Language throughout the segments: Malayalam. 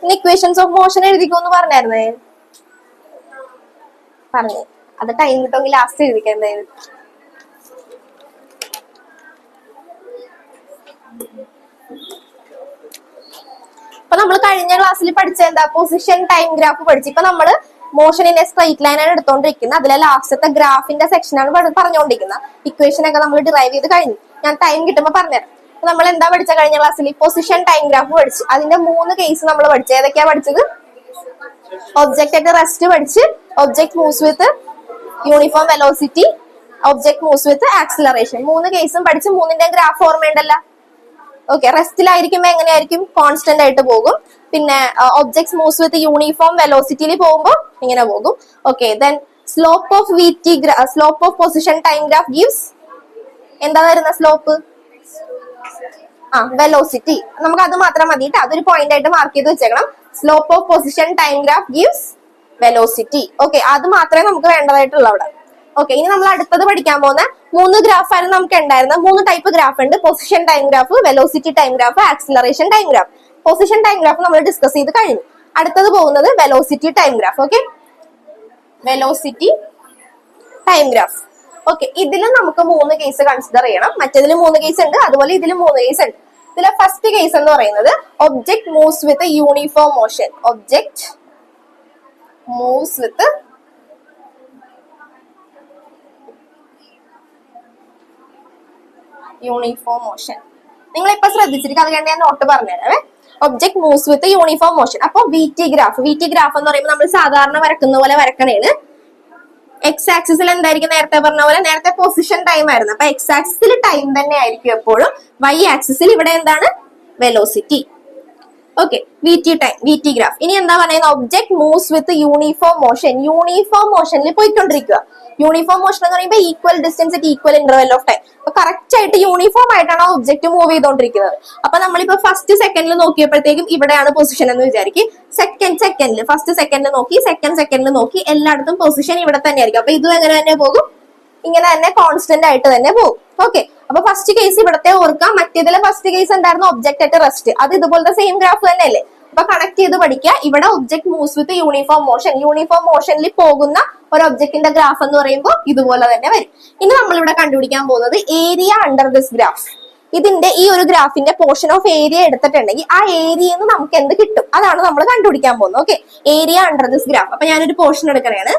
ഇനി ഇക്വേഷൻസ് ഓഫ് മോഷൻ എഴുതിക്കോന്ന് പറഞ്ഞായിരുന്നേ, പറഞ്ഞു. അത് ടൈം കിട്ടുമെങ്കിൽ ലാസ്റ്റ് എഴുതിക്കാം എന്തായാലും. ഇപ്പൊ നമ്മൾ കഴിഞ്ഞ ക്ലാസ്സിൽ പഠിച്ച എന്താ, പൊസിഷൻ ടൈം ഗ്രാഫ് പഠിച്ചു. ഇപ്പൊ നമ്മള് മോഷനിന്റെ സ്ട്രൈറ്റ് ലൈൻ ആണ് എടുത്തോണ്ടിരിക്കുന്നത്. അതിലെ ലാസ്റ്റത്തെ ഗ്രാഫിന്റെ സെക്ഷനാണ് പറഞ്ഞുകൊണ്ടിരിക്കുന്നത്. ഇക്വേഷൻ ഒക്കെ നമ്മൾ ഡിറൈവ് ചെയ്ത് കഴിഞ്ഞു. ഞാൻ ടൈം കിട്ടുമ്പോ പറഞ്ഞുതരാം. നമ്മൾ എന്താ പഠിച്ച കഴിഞ്ഞ ക്ലാസ്സിൽ? പൊസിഷൻ ടൈം ഗ്രാഫ് പഠിച്ചു. അതിന്റെ 3 കേസ് നമ്മൾ പഠിച്ചു. ഏതൊക്കെയാ പഠിച്ചത്? ഒബ്ജക്റ്റ് അറ്റ് റെസ്റ്റ് പഠിച്ച്, object moves with uniform velocity, object moves with acceleration. 3 കേസും പഠിച്ച് 3ന്റെ ഗ്രാഫ് ഓർമ്മയുണ്ടല്ലോ. ഓക്കെ, റെസ്റ്റിലായിരിക്കുമ്പോ എങ്ങനെയായിരിക്കും? കോൺസ്റ്റന്റ് ആയിട്ട് പോകും. പിന്നെ ഒബ്ജക്ട്സ് മൂവ്സ് വിത്ത് യൂണിഫോം വെലോസിറ്റിയിൽ പോകുമ്പോൾ ഇങ്ങനെ പോകും. Okay, then slope of position time graph gives എന്താ വരുന്ന സ്ലോപ്പ്? വെലോസിറ്റി. നമുക്ക് അത് മാത്രം മതി കേട്ടോ. അതൊരു പോയിന്റ് ആയിട്ട് മാർക്ക് ചെയ്ത് വെച്ചേക്കണം. Slope of position time graph gives velocity. Okay, അത് മാത്രമേ നമുക്ക് വേണ്ടതായിട്ടുള്ളൂ അവിടെ. ഓക്കെ, ഇനി നമ്മൾ അടുത്തത് പഠിക്കാൻ പോകുന്ന 3 ഗ്രാഫായിരുന്നു നമുക്ക് ഉണ്ടായിരുന്നത്. 3 ടൈപ്പ് ഗ്രാഫ് ഉണ്ട്: position time graph, velocity time graph, acceleration time graph. Position time graph നമ്മൾ ഡിസ്കസ് ചെയ്ത് കഴിഞ്ഞു. അടുത്തത് പോകുന്നത് velocity time graph. Okay, velocity time graph. Okay, ഇതിൽ നമുക്ക് 3 കേസ് കൺസിഡർ ചെയ്യണം. മറ്റേതിൽ 3 കേസ് ഉണ്ട്, അതുപോലെ ഇതിലും 3 കേസ് ഉണ്ട്. ഇതിലെ ഫസ്റ്റ് കേസ് എന്ന് പറയുന്നത് object moves with uniform motion. Object moves with uniform motion. നിങ്ങൾ ഇപ്പൊ ശ്രദ്ധിച്ചിരിക്കും, അത് കണ്ട് ഞാൻ നോട്ട് പറഞ്ഞുതരാവേ. Object moves with uniform motion. അപ്പൊ VT ഗ്രാഫ് എന്ന് പറയുമ്പോൾ നമ്മൾ സാധാരണ വരക്കുന്ന പോലെ വരക്കണേന്. എക്സ് ആക്സിസിൽ എന്തായിരിക്കും? നേരത്തെ പറഞ്ഞ പോലെ, നേരത്തെ പൊസിഷൻ ടൈം ആയിരുന്നു. അപ്പൊ എക്സ് ആക്സിസിൽ ടൈം തന്നെ ആയിരിക്കും എപ്പോഴും. Y ആക്സിസിൽ ഇവിടെ എന്താണ്? വെലോസിറ്റി. Okay, VT graph. ഇനി എന്താ പറയുന്നത്? Object moves with uniform motion. Uniform മോഷനിൽ പോയിക്കൊണ്ടിരിക്കുക. യൂണിഫോം മോഷൻ എന്ന് പറയുമ്പോൾ equal distance at equal interval of time. അപ്പൊ കറക്റ്റ് ആയിട്ട് യൂണിഫോം ആയിട്ടാണ് ഒബ്ജക്ട് മൂവ് ചെയ്തോണ്ടിരിക്കുന്നത്. അപ്പൊ നമ്മളിപ്പോ ഫസ്റ്റ് സെക്കൻഡിൽ നോക്കിയപ്പോഴത്തേക്കും ഇവിടെയാണ് പൊസിഷൻ എന്ന് വിചാരിക്കും. ഫസ്റ്റ് സെക്കൻഡിൽ നോക്കി, സെക്കൻഡിൽ നോക്കി, എല്ലായിടത്തും പൊസിഷൻ ഇവിടെ തന്നെ ആയിരിക്കും. അപ്പൊ ഇതും എങ്ങനെ തന്നെ പോകും? ഇങ്ങനെ തന്നെ കോൺസ്റ്റന്റ് ആയിട്ട് തന്നെ പോകും. ഓക്കെ, അപ്പൊ ഫസ്റ്റ് കേസ് ഇവിടത്തെ ഓർക്കാം. മറ്റേതിലെ ഫസ്റ്റ് കേസ് എന്തായിരുന്നു? Object at rest. അത് ഇതുപോലത്തെ സെയിം ഗ്രാഫ് തന്നെയല്ലേ? അപ്പൊ കണക്ട് ചെയ്ത് പഠിക്കുക. ഇവിടെ object moves with uniform motion. Uniform മോഷനിൽ പോകുന്ന ഒരു ഒബ്ജക്റ്റിന്റെ ഗ്രാഫ് എന്ന് പറയുമ്പോൾ ഇതുപോലെ തന്നെ വരും. ഇനി നമ്മൾ ഇവിടെ കണ്ടുപിടിക്കാൻ പോകുന്നത് ഏരിയ അണ്ടർ ദിസ് ഗ്രാഫ്. ഇതിന്റെ ഈ ഒരു ഗ്രാഫിന്റെ പോർഷൻ ഓഫ് ഏരിയ എടുത്തിട്ടുണ്ടെങ്കിൽ ആ ഏരിയയിൽ നിന്ന് നമുക്ക് എന്ത് കിട്ടും? അതാണ് നമ്മൾ കണ്ടുപിടിക്കാൻ പോകുന്നത്. Okay, area under this graph. അപ്പൊ ഞാനൊരു പോർഷൻ എടുക്കണേണ്.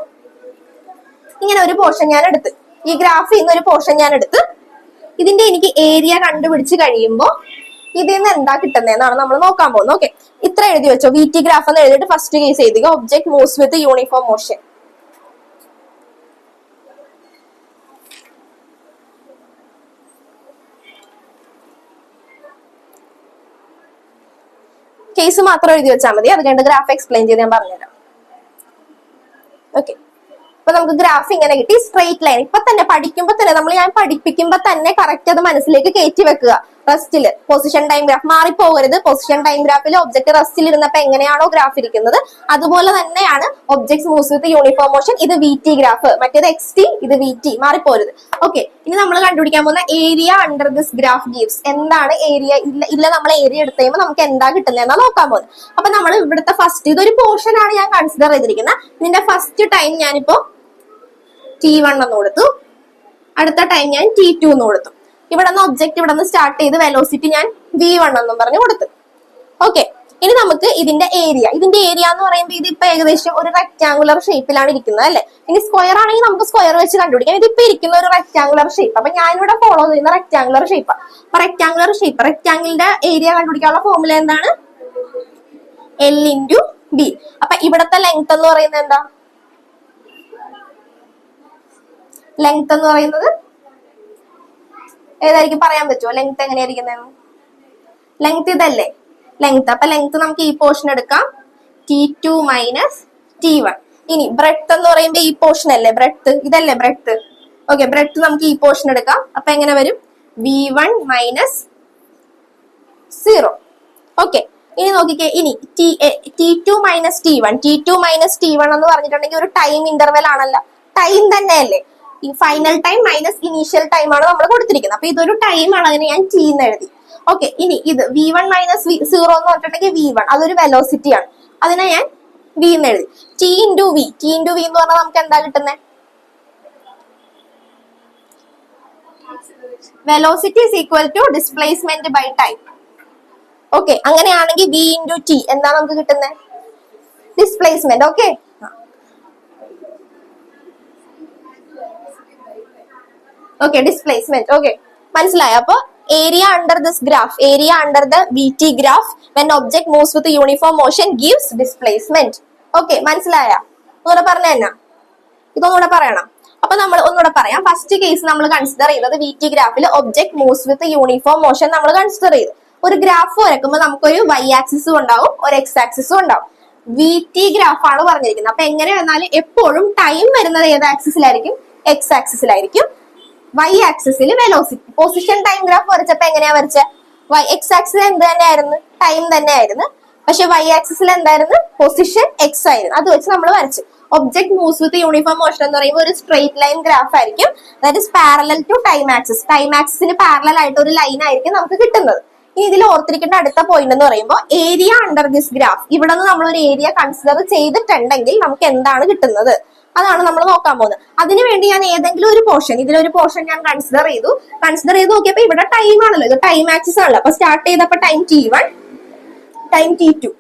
ഇങ്ങനെ ഒരു പോർഷൻ ഞാൻ എടുത്ത്, ഈ ഗ്രാഫിൽ നിന്ന് ഒരു പോർഷൻ ഞാൻ എടുത്ത്, ഇതിന്റെ എനിക്ക് ഏരിയ കണ്ടുപിടിച്ച് കഴിയുമ്പോൾ ഇതിൽ നിന്ന് എന്താ കിട്ടുന്നതെന്നാണ് നമ്മൾ നോക്കാൻ പോകുന്നത്. ഓക്കെ, ഇത്ര എഴുതി വെച്ചോ. VT ഗ്രാഫ് എന്ന് എഴുതിയിട്ട് ഫസ്റ്റ് കേസ് എഴുതുക. Object moves with uniform motion. Case മാത്രം എഴുതി വെച്ചാൽ മതി. അത് കഴിഞ്ഞ് ഗ്രാഫ് എക്സ്പ്ലെയിൻ ചെയ്ത് ഞാൻ പറഞ്ഞുതരാം. ഓക്കെ, അപ്പൊ നമുക്ക് ഗ്രാഫ് ഇങ്ങനെ കിട്ടി. Straight line. ഇപ്പൊ തന്നെ പഠിക്കുമ്പോ തന്നെ ഞാൻ പഠിപ്പിക്കുമ്പോ തന്നെ കറക്റ്റ് അത് മനസ്സിലേക്ക് കയറ്റി വെക്കുക. റെസ്റ്റില് പൊസിഷൻ ടൈം ഗ്രാഫ് മാറിപ്പോകരുത്. പൊസിഷൻ ടൈം ഗ്രാഫിൽ ഒബ്ജക്ട് റെസ്റ്റിൽ ഇരുന്നപ്പോ എങ്ങനെയാണോ ഗ്രാഫ് ഇരിക്കുന്നത് അതുപോലെ തന്നെയാണ് object moves with uniform motion. ഇത് VT ഗ്രാഫ്, മറ്റേത് XT, ഇത് VT. മാറിപ്പോരുത്. ഓക്കെ, ഇനി നമ്മൾ കണ്ടുപിടിക്കാൻ പോകുന്ന area under this graph gives. എന്താണ് ഏരിയ? ഇല്ല നമ്മൾ ഏരിയ എടുത്ത് കഴിയുമ്പോൾ നമുക്ക് എന്താ കിട്ടുന്നതെന്നാ നോക്കാൻ പോകുന്നത്. അപ്പൊ നമ്മൾ ഇവിടുത്തെ ഫസ്റ്റ്, ഇതൊരു പോർഷൻ ആണ് ഞാൻ കൺസിഡർ ചെയ്തിരിക്കുന്നത്. ഇതിന്റെ ഫസ്റ്റ് ടൈം ഞാനിപ്പോ T1 എന്ന് കൊടുത്തു. അടുത്ത ടൈം ഞാൻ T2 എന്ന് കൊടുത്തു. ഇവിടെ നിന്ന് ഒബ്ജക്ട് ഇവിടെ നിന്ന് സ്റ്റാർട്ട് ചെയ്ത് വെലോസിറ്റി ഞാൻ V1 എന്നും പറഞ്ഞു കൊടുത്തു. ഓക്കെ, ഇനി നമുക്ക് ഇതിന്റെ ഏരിയ എന്ന് പറയുമ്പോൾ ഇതിപ്പോ ഏകദേശം ഒരു റെക്ടാങ്കുലർ ഷേപ്പിലാണ് ഇരിക്കുന്നത് അല്ലെ? ഇനി സ്ക്വയർ ആണെങ്കിൽ നമുക്ക് സ്ക്വയർ വെച്ച് കണ്ടുപിടിക്കാം. ഇതിപ്പോ ഇരിക്കുന്ന ഒരു റെക്ടാങ്കുലർ ഷേപ്പ്. അപ്പൊ ഞാനിവിടെ ഫോളോ ചെയ്യുന്ന റെക്ടാങ്കുലർ ഷേപ്പ്. അപ്പൊ റെക്ടാങ്കിളിന്റെ ഏരിയ കണ്ടുപിടിക്കാനുള്ള ഫോർമുല എന്താണ്? L × B. അപ്പൊ ഇവിടത്തെ ലെങ്ത് എന്ന് പറയുന്നത് എന്താ? ലെങ്ത് എന്ന് പറയുന്നത് ഏതായിരിക്കും? പറയാൻ പറ്റുമോ ലെങ്ത് എങ്ങനെയായിരിക്കുന്നതെന്ന്? ലെങ്ത് ഇതല്ലേ ലെങ്ത്. അപ്പൊ ലെങ്ത് നമുക്ക് ഈ പോർഷൻ എടുക്കാം, T2 - T1. ഇനി ബ്രെഡ്ത്ത് എന്ന് പറയുമ്പോ ഈ പോർഷൻ അല്ലേ ബ്രെഡ്ത്ത്? ഇതല്ലേ ബ്രെഡ്ത്ത്? ഓക്കെ, ബ്രെഡ്ത്ത് നമുക്ക് ഈ പോർഷൻ എടുക്കാം. അപ്പൊ എങ്ങനെ വരും? V1 - 0. ഓക്കെ, ഇനി നോക്കിക്കേ. ഇനി T2 - T1 എന്ന് പറഞ്ഞിട്ടുണ്ടെങ്കിൽ ഒരു ടൈം ഇന്റർവെൽ ആണല്ലോ. ടൈം തന്നെയല്ലേ? ഈ final time minus initial time ആണ് നമ്മൾ കൊടുത്തിരിക്കുന്നത്. അപ്പൊ ഇതൊരു ടൈം ആണ്, അതിന് ഞാൻ T എന്ന് എഴുതി. ഓക്കെ, ഇനി ഇത് V1 മൈനസ് 0 എന്ന് പറഞ്ഞിട്ടുണ്ടെങ്കിൽ V1 അതൊരു വെലോസിറ്റി ആണ്. അതിനെ ഞാൻ V എന്ന് എഴുതി. T ഇൻറ്റു V എന്ന് പറഞ്ഞാൽ നമുക്ക് എന്താ കിട്ടുന്നത്? Velocity is equal to displacement by time. Okay, അങ്ങനെയാണെങ്കിൽ V ഇൻറ്റു T എന്താ നമുക്ക് കിട്ടുന്നത്? Displacement. Okay, okay displacement. Okay, മനസ്സിലായോ? അപ്പൊ area under this graph, area under the VT graph when object moves with uniform motion gives displacement. Okay, മനസ്സിലായ? ഒന്നുകൂടെ പറഞ്ഞ തന്നെ, ഇതൊന്നുകൂടെ പറയണം. അപ്പൊ നമ്മൾ ഒന്നുകൂടെ പറയാം. ഫസ്റ്റ് കേസ് നമ്മൾ കൺസിഡർ ചെയ്തത് VT ഗ്രാഫിൽ object moves with uniform motion നമ്മൾ കൺസിഡർ ചെയ്തു. ഒരു ഗ്രാഫ് വരക്കുമ്പോൾ നമുക്കൊരു Y ആക്സിസും ഉണ്ടാവും, ഒരു X ആക്സിസും ഉണ്ടാവും. VT ഗ്രാഫ് ആണ് പറഞ്ഞിരിക്കുന്നത്. അപ്പൊ എങ്ങനെ വന്നാലും എപ്പോഴും ടൈം വരുന്നത് ഏത് ആക്സിസിലായിരിക്കും? X ആക്സിസിലായിരിക്കും. Y ആക്സിസിൽ വെലോസിറ്റി. പൊസിഷൻ ടൈം ഗ്രാഫ് വരച്ചപ്പോ എങ്ങനെയാ വരച്ചത്? X ആക്സിൽ എന്ത് തന്നെയായിരുന്നു? ടൈം തന്നെയായിരുന്നു. പക്ഷെ Y ആക്സിസിൽ എന്തായിരുന്നു? പൊസിഷൻ X ആയിരുന്നു. അത് വെച്ച് നമ്മൾ വരച്ചു. Object moves with uniform motion എന്ന് പറയുമ്പോൾ ഒരു സ്ട്രെയിറ്റ് ലൈൻ ഗ്രാഫ് ആയിരിക്കും. That is parallel to time axis. Time ആക്സിസിന് പാരലൽ ആയിട്ട് ഒരു ലൈൻ ആയിരിക്കും നമുക്ക് കിട്ടുന്നത്. ഇനി ഇതിൽ ഓർത്തിരിക്കേണ്ട അടുത്ത പോയിന്റ് എന്ന് പറയുമ്പോൾ ഏരിയ അണ്ടർ ദിസ് ഗ്രാഫ്. ഇവിടെ നിന്ന് നമ്മൾ ഒരു ഏരിയ കൺസിഡർ ചെയ്തിട്ടുണ്ടെങ്കിൽ നമുക്ക് എന്താണ് കിട്ടുന്നത്? അതാണ് നമ്മൾ നോക്കാൻ പോകുന്നത്. അതിനുവേണ്ടി ഞാൻ ഏതെങ്കിലും ഒരു പോർഷൻ, ഇതിലൊരു പോർഷൻ ഞാൻ കൺസിഡർ ചെയ്തു നോക്കിയപ്പോ ഇവിടെ ടൈം ആണല്ലോ, ഇത് ടൈം ആക്സിസ് ആണല്ലോ. അപ്പൊ സ്റ്റാർട്ട് ചെയ്തപ്പോ time T1, time T2.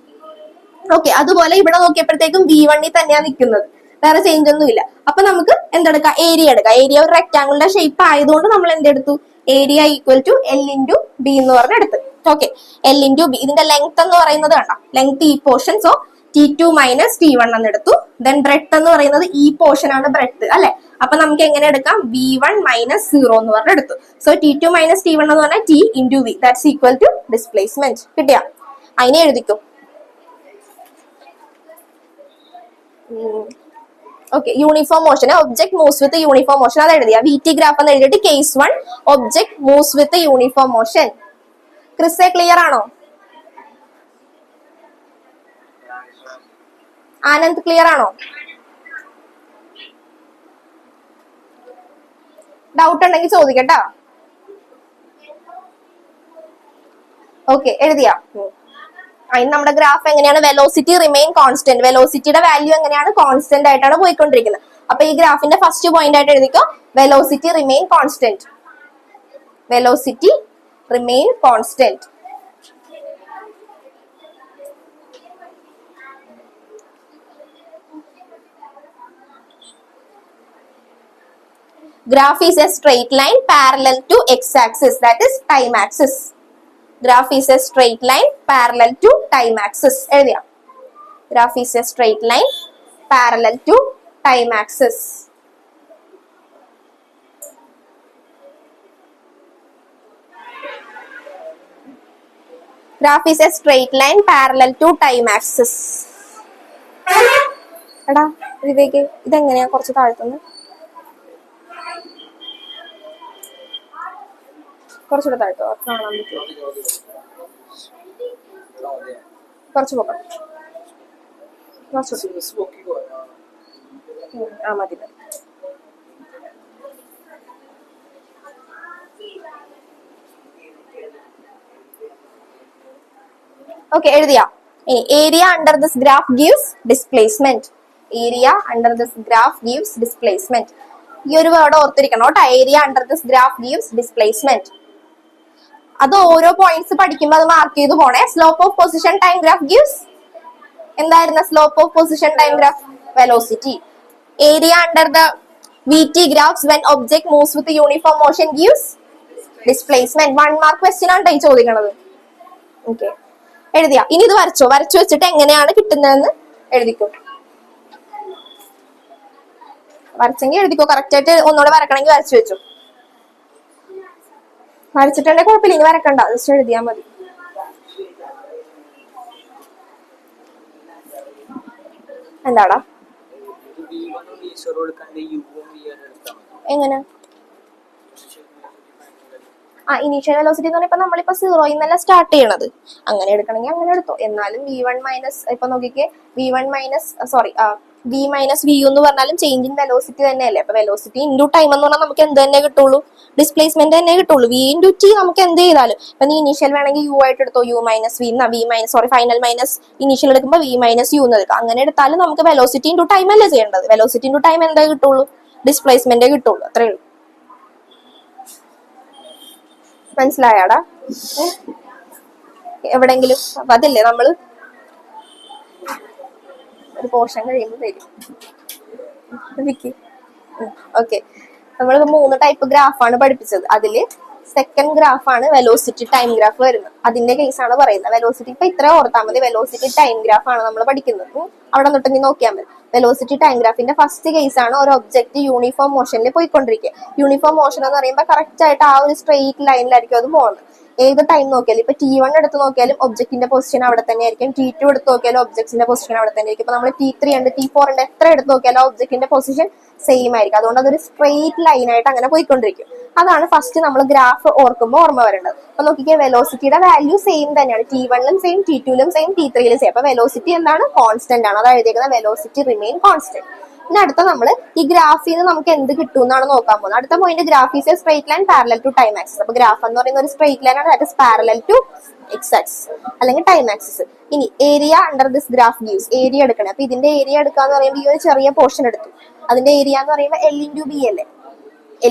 Okay, അതുപോലെ ഇവിടെ നോക്കിയപ്പോഴത്തേക്കും V1 തന്നെയാണ് നിൽക്കുന്നത്, വേറെ ചേഞ്ച് ഒന്നും ഇല്ല. അപ്പൊ നമുക്ക് എന്തെടുക്കാം? ഏരിയ എടുക്കാം. ഏരിയ ഒരു റെക്ടാംഗിളിന്റെ ഷേപ്പ് ആയതുകൊണ്ട് നമ്മൾ എന്തെടുത്തു? Area equal to L into B എന്ന് പറഞ്ഞെടുത്ത്. Okay, L into B. ഇതിന്റെ ലെങ്ത് എന്ന് പറയുന്നത് കണ്ടോ, ലെങ്ത് ഈ portion. So T2 minus T1 എന്ന് എടുത്തു. ദെൻ ബ്രെഡ്ത്ത് എന്ന് പറയുന്നത് ഈ പോർഷൻ ആണ് ബ്രെഡ്ത്ത് അല്ലെ. അപ്പൊ നമുക്ക് എങ്ങനെ എടുക്കാം? V1 മൈനസ് 0 എന്ന് പറഞ്ഞെടുത്തു. സോ T2 മൈനസ് T1 എന്ന് പറഞ്ഞാൽ T into V. That's equal to displacement. കിട്ടിയ? അതിനെ എഴുതിക്കും. Okay, uniform motion, object moves with uniform motion അത് എഴുതിയ. VT ഗ്രാഫ് എന്ന് എഴുതിയിട്ട് case 1 object moves with uniform motion. ക്രിസ്സേ ക്ലിയർ ആണോ? ആനന്ദ് ക്ലിയർ ആണോ? ഡൗട്ട് ഉണ്ടെങ്കിൽ ചോദിക്കട്ടാ. ഓക്കെ, എഴുതിയാ? അതിന് നമ്മുടെ ഗ്രാഫ് എങ്ങനെയാണ്? Velocity remain constant. വെലോസിറ്റിയുടെ വാല്യൂ എങ്ങനെയാണ്? കോൺസ്റ്റന്റ് ആയിട്ടാണ് പോയിക്കൊണ്ടിരിക്കുന്നത്. അപ്പൊ ഈ ഗ്രാഫിന്റെ ഫസ്റ്റ് പോയിന്റ് ആയിട്ട് എഴുതിക്കോ, velocity remain constant. Velocity remain constant. Graph is a straight line parallel to x-axis, that is time axis. Graph is a straight line parallel to time axis. എഴുതിയ? Graph is a straight line parallel to time axis. Graph is a straight line parallel to time axis. എടാ വിവേക്, ഇതെങ്ങനെയാ കുറച്ച് താഴ്ത്തുന്നത്? കുറച്ചുകൂടെ താഴ്ത്തോ, കാണാൻ പറ്റുമോ? കുറച്ച് പോകാം. ആ മതി. ഓക്കെ, എഴുതിയാ? Area under this graph gives displacement. Area under this graph gives displacement. ഈ ഒരു വേർഡ് ഓർത്തിരിക്കണം കേട്ടോ. Area under this graph gives displacement. അത് ഓരോ പോയിന്റ്സ് പഠിക്കുമ്പോൾ അത് മാർക്ക് ചെയ്ത് പോണേ. Slope of position time graph gives എന്തായിരുന്നു? Slope of position time graph velocity. Area under the VT graphs when object moves with uniform motion gives displacement. 1 mark question ആണ് ഈ ചോദിക്കണത്. ഓക്കെ, എഴുതിയ? ഇനി ഇത് വരച്ചു വെച്ചിട്ട് എങ്ങനെയാണ് കിട്ടുന്നതെന്ന് എഴുതിക്കോ. വരച്ചെങ്കിൽ എഴുതിക്കോ. കറക്റ്റ് ആയിട്ട് ഒന്നുകൂടെ വരക്കണമെങ്കിൽ വരച്ചു വെച്ചു. വരച്ചിട്ടുണ്ടെങ്കിൽ കുഴപ്പമില്ല, ഇനി വരക്കണ്ട, ജസ്റ്റ് എഴുതിയാ മതി. എന്താടാ? എങ്ങനെ? ഇനീഷ്യൽ വെലോസിറ്റി എന്ന് പറഞ്ഞാൽ നമ്മളിപ്പോ 0 എന്നല്ല സ്റ്റാർട്ട് ചെയ്യണത്. അങ്ങനെ എടുക്കണമെങ്കിൽ അങ്ങനെ എടുത്തോ. എന്നാലും V1 മൈനസ്, ഇപ്പൊ നോക്കിക്കേ, V1 minus V minus V U എന്ന് പറഞ്ഞാലും ചേഞ്ച് ഇൻ വെലോസിറ്റി തന്നെയല്ലേ. അപ്പൊ വെലോസിറ്റി ഇൻറ്റു ടൈം എന്ന് പറഞ്ഞാൽ നമുക്ക് എന്ത് തന്നെ കിട്ടുള്ളൂ, ഡിസ്പ്ലേസ്മെന്റ് തന്നെ കിട്ടുള്ളൂ. വി ഇൻറ്റു ടി നമുക്ക് എന്ത് ചെയ്താലും, ഇപ്പൊ നീ ഇനീഷ്യൽ വേണമെങ്കിൽ യു ആയിട്ട് എടുത്തോ, U minus V V minus final minus initial എടുക്കുമ്പോൾ വി മൈനസ് യു എന്ന് എടുക്കാം. അങ്ങനെ എടുത്താലും നമുക്ക് വെലോസിറ്റി ഇൻറ്റു ടൈം അല്ലേ ചെയ്യേണ്ടത്. വെലോസിറ്റി ഇൻറ്റു ടൈം എന്താ കിട്ടുള്ളൂ, ഡിസ്പ്ലേസ്മെന്റേ കിട്ടുള്ളൂ. അത്രേ ഉള്ളൂ. മനസ്സിലായാടാ എവിടെങ്കിലും? അപ്പൊ അതില്ലേ നമ്മള് ഒരു പോർഷൻ കഴിയുമ്പോൾ തരും. ഓക്കെ, നമ്മൾ 3 ടൈപ്പ് ഗ്രാഫാണ് പഠിപ്പിച്ചത്. അതില് സെക്കൻഡ് ഗ്രാഫാണ് വെലോസിറ്റി ടൈം ഗ്രാഫ് വരുന്നത്. അതിന്റെ കേസാണ് പറയുന്നത്. വെലോസിറ്റി ഇപ്പൊ ഇത്ര ഓർത്താൽ മതി, വെലോസിറ്റി ടൈം ഗ്രാഫ് ആണ് നമ്മൾ പഠിക്കുന്നത്. അവിടെ തൊട്ട് നീ നോക്കിയാൽ മതി. വെലോസിറ്റി ടൈം ഗ്രാഫിന്റെ ഫസ്റ്റ് കേസ് ആണ് ഒരു ഒബ്ജക്റ്റ് യൂണിഫോം മോഷനിൽ പോയിക്കൊണ്ടിരിക്കുക. യൂണിഫോം മോഷൻ എന്ന് പറയുമ്പോൾ കറക്റ്റ് ആയിട്ട് ആ ഒരു സ്ട്രെയിറ്റ് ലൈനിലായിരിക്കും അത് പോകുന്നത്. ഏത് ടൈം നോക്കിയാലും, ഇപ്പൊ T1 എടുത്ത് നോക്കിയാലും ഒബ്ജക്റ്റിന്റെ പൊസിഷൻ അവിടെ തന്നെ ആയിരിക്കും. T2 എടുത്ത് നോക്കിയാലും ഒബ്ജക്റ്റിന്റെ പൊസിഷൻ അവിടെ തന്നെ ആയിരിക്കും. ഇപ്പൊ നമ്മൾ T3 ഉണ്ട്, T4 ഉണ്ട്, എത്ര എടുത്ത് നോക്കിയാലും ഒബ്ജക്റ്റിന്റെ പൊസിഷൻ സെയിം ആയിരിക്കും. അതുകൊണ്ട് അതൊരു സ്ട്രെയിറ്റ് ലൈൻ ആയിട്ട് അങ്ങനെ പോയിക്കൊണ്ടിരിക്കും. അതാണ് ഫസ്റ്റ് നമ്മൾ ഗ്രാഫ് ഓർക്കുമ്പോൾ ഓർമ്മ വരേണ്ടത്. അപ്പൊ നോക്കിയാൽ വെലോസിറ്റിയുടെ വാല്യൂ സെയിം തന്നെയാണ്. T1ലും സെയിം, T2ലും സെയിം, T3ലും സെയിം. അപ്പൊ വെലോസിറ്റി എന്താണ്, കോൺസ്റ്റന്റ് ആണ്. അതായത് എഴുതിയിരിക്കുന്നത് വെലോസിറ്റി റിമെയിൻ കോൺസ്റ്റന്റ്. പിന്നെ അടുത്ത നമ്മൾ ഈ ഗ്രാഫിൽ നിന്ന് നമുക്ക് എന്ത് കിട്ടും എന്നാണ് നോക്കാൻ പോകുന്നത്. അടുത്ത point, graph is a straight line parallel to time axis. അപ്പൊ ഗ്രാഫ് എന്ന് പറയുന്ന ഒരു സ്ട്രെയിറ്റ് ലൈൻ ആണ്, that is parallel to X axis അല്ലെങ്കിൽ ടൈം ആക്സിസ്. ഇനി area under this graph gives, area എടുക്കണം. അപ്പൊ ഇതിന്റെ ഏരിയ എടുക്കാന്ന് പറയുമ്പോൾ ഈ ഒരു ചെറിയ പോർഷൻ എടുത്തു. അതിന്റെ ഏരിയ എന്ന് പറയുമ്പോൾ L ഇൻറ്റു ബി അല്ലേ.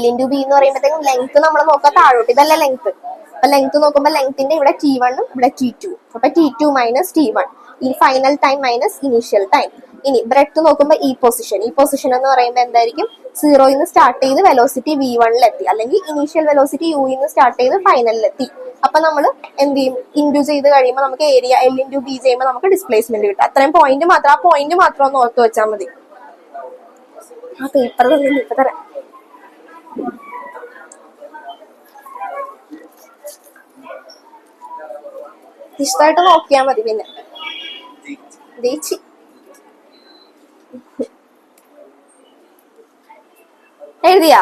L ഇൻറ്റു ബി എന്ന് പറയുമ്പോഴത്തേക്കും ലെങ്ത് നമ്മൾ നോക്കാം താഴോട്ട്, ഇതല്ല ലെങ്ത്. അപ്പൊ ലെങ്ത് നോക്കുമ്പോൾ ലെങ്ത്തിന്റെ ഇവിടെ T1 ഉം ഇവിടെ T2. അപ്പൊ T2 മൈനസ് T1, ഈ final time minus initial time. ഇനി ബ്രെഡ്ത്ത് നോക്കുമ്പോൾ ഈ പൊസിഷൻ എന്ന് പറയുമ്പോൾ എന്തായിരിക്കും, 0 നിന്ന് സ്റ്റാർട്ട് ചെയ്ത് വെലോസിറ്റി V1 അല്ലെങ്കിൽ ഇനീഷ്യൽ വെലോസിറ്റി U നിന്ന് സ്റ്റാർട്ട് ചെയ്ത് ഫൈനലിലെത്തി. അപ്പൊ നമ്മൾ എന്ത് ചെയ്യും, ഇൻഡു ചെയ്ത് കഴിയുമ്പോൾ നമുക്ക് ഏരിയ L ഇൻറ്റു ബി ചെയ്യുമ്പോൾ നമുക്ക് ഡിസ്പ്ലേസ്മെന്റ് കിട്ടും. അത്രയും പോയിന്റ് മാത്രം, ആ പോയിന്റ് മാത്രം ഒന്ന് ഓർത്ത് വെച്ചാൽ മതി. ആ പേപ്പർ ഇപ്പൊ തരാം. ഇഷ്ടമായിട്ട് നോക്കിയാൽ മതി. പിന്നെ ദേച്ചി എഴുതിയാ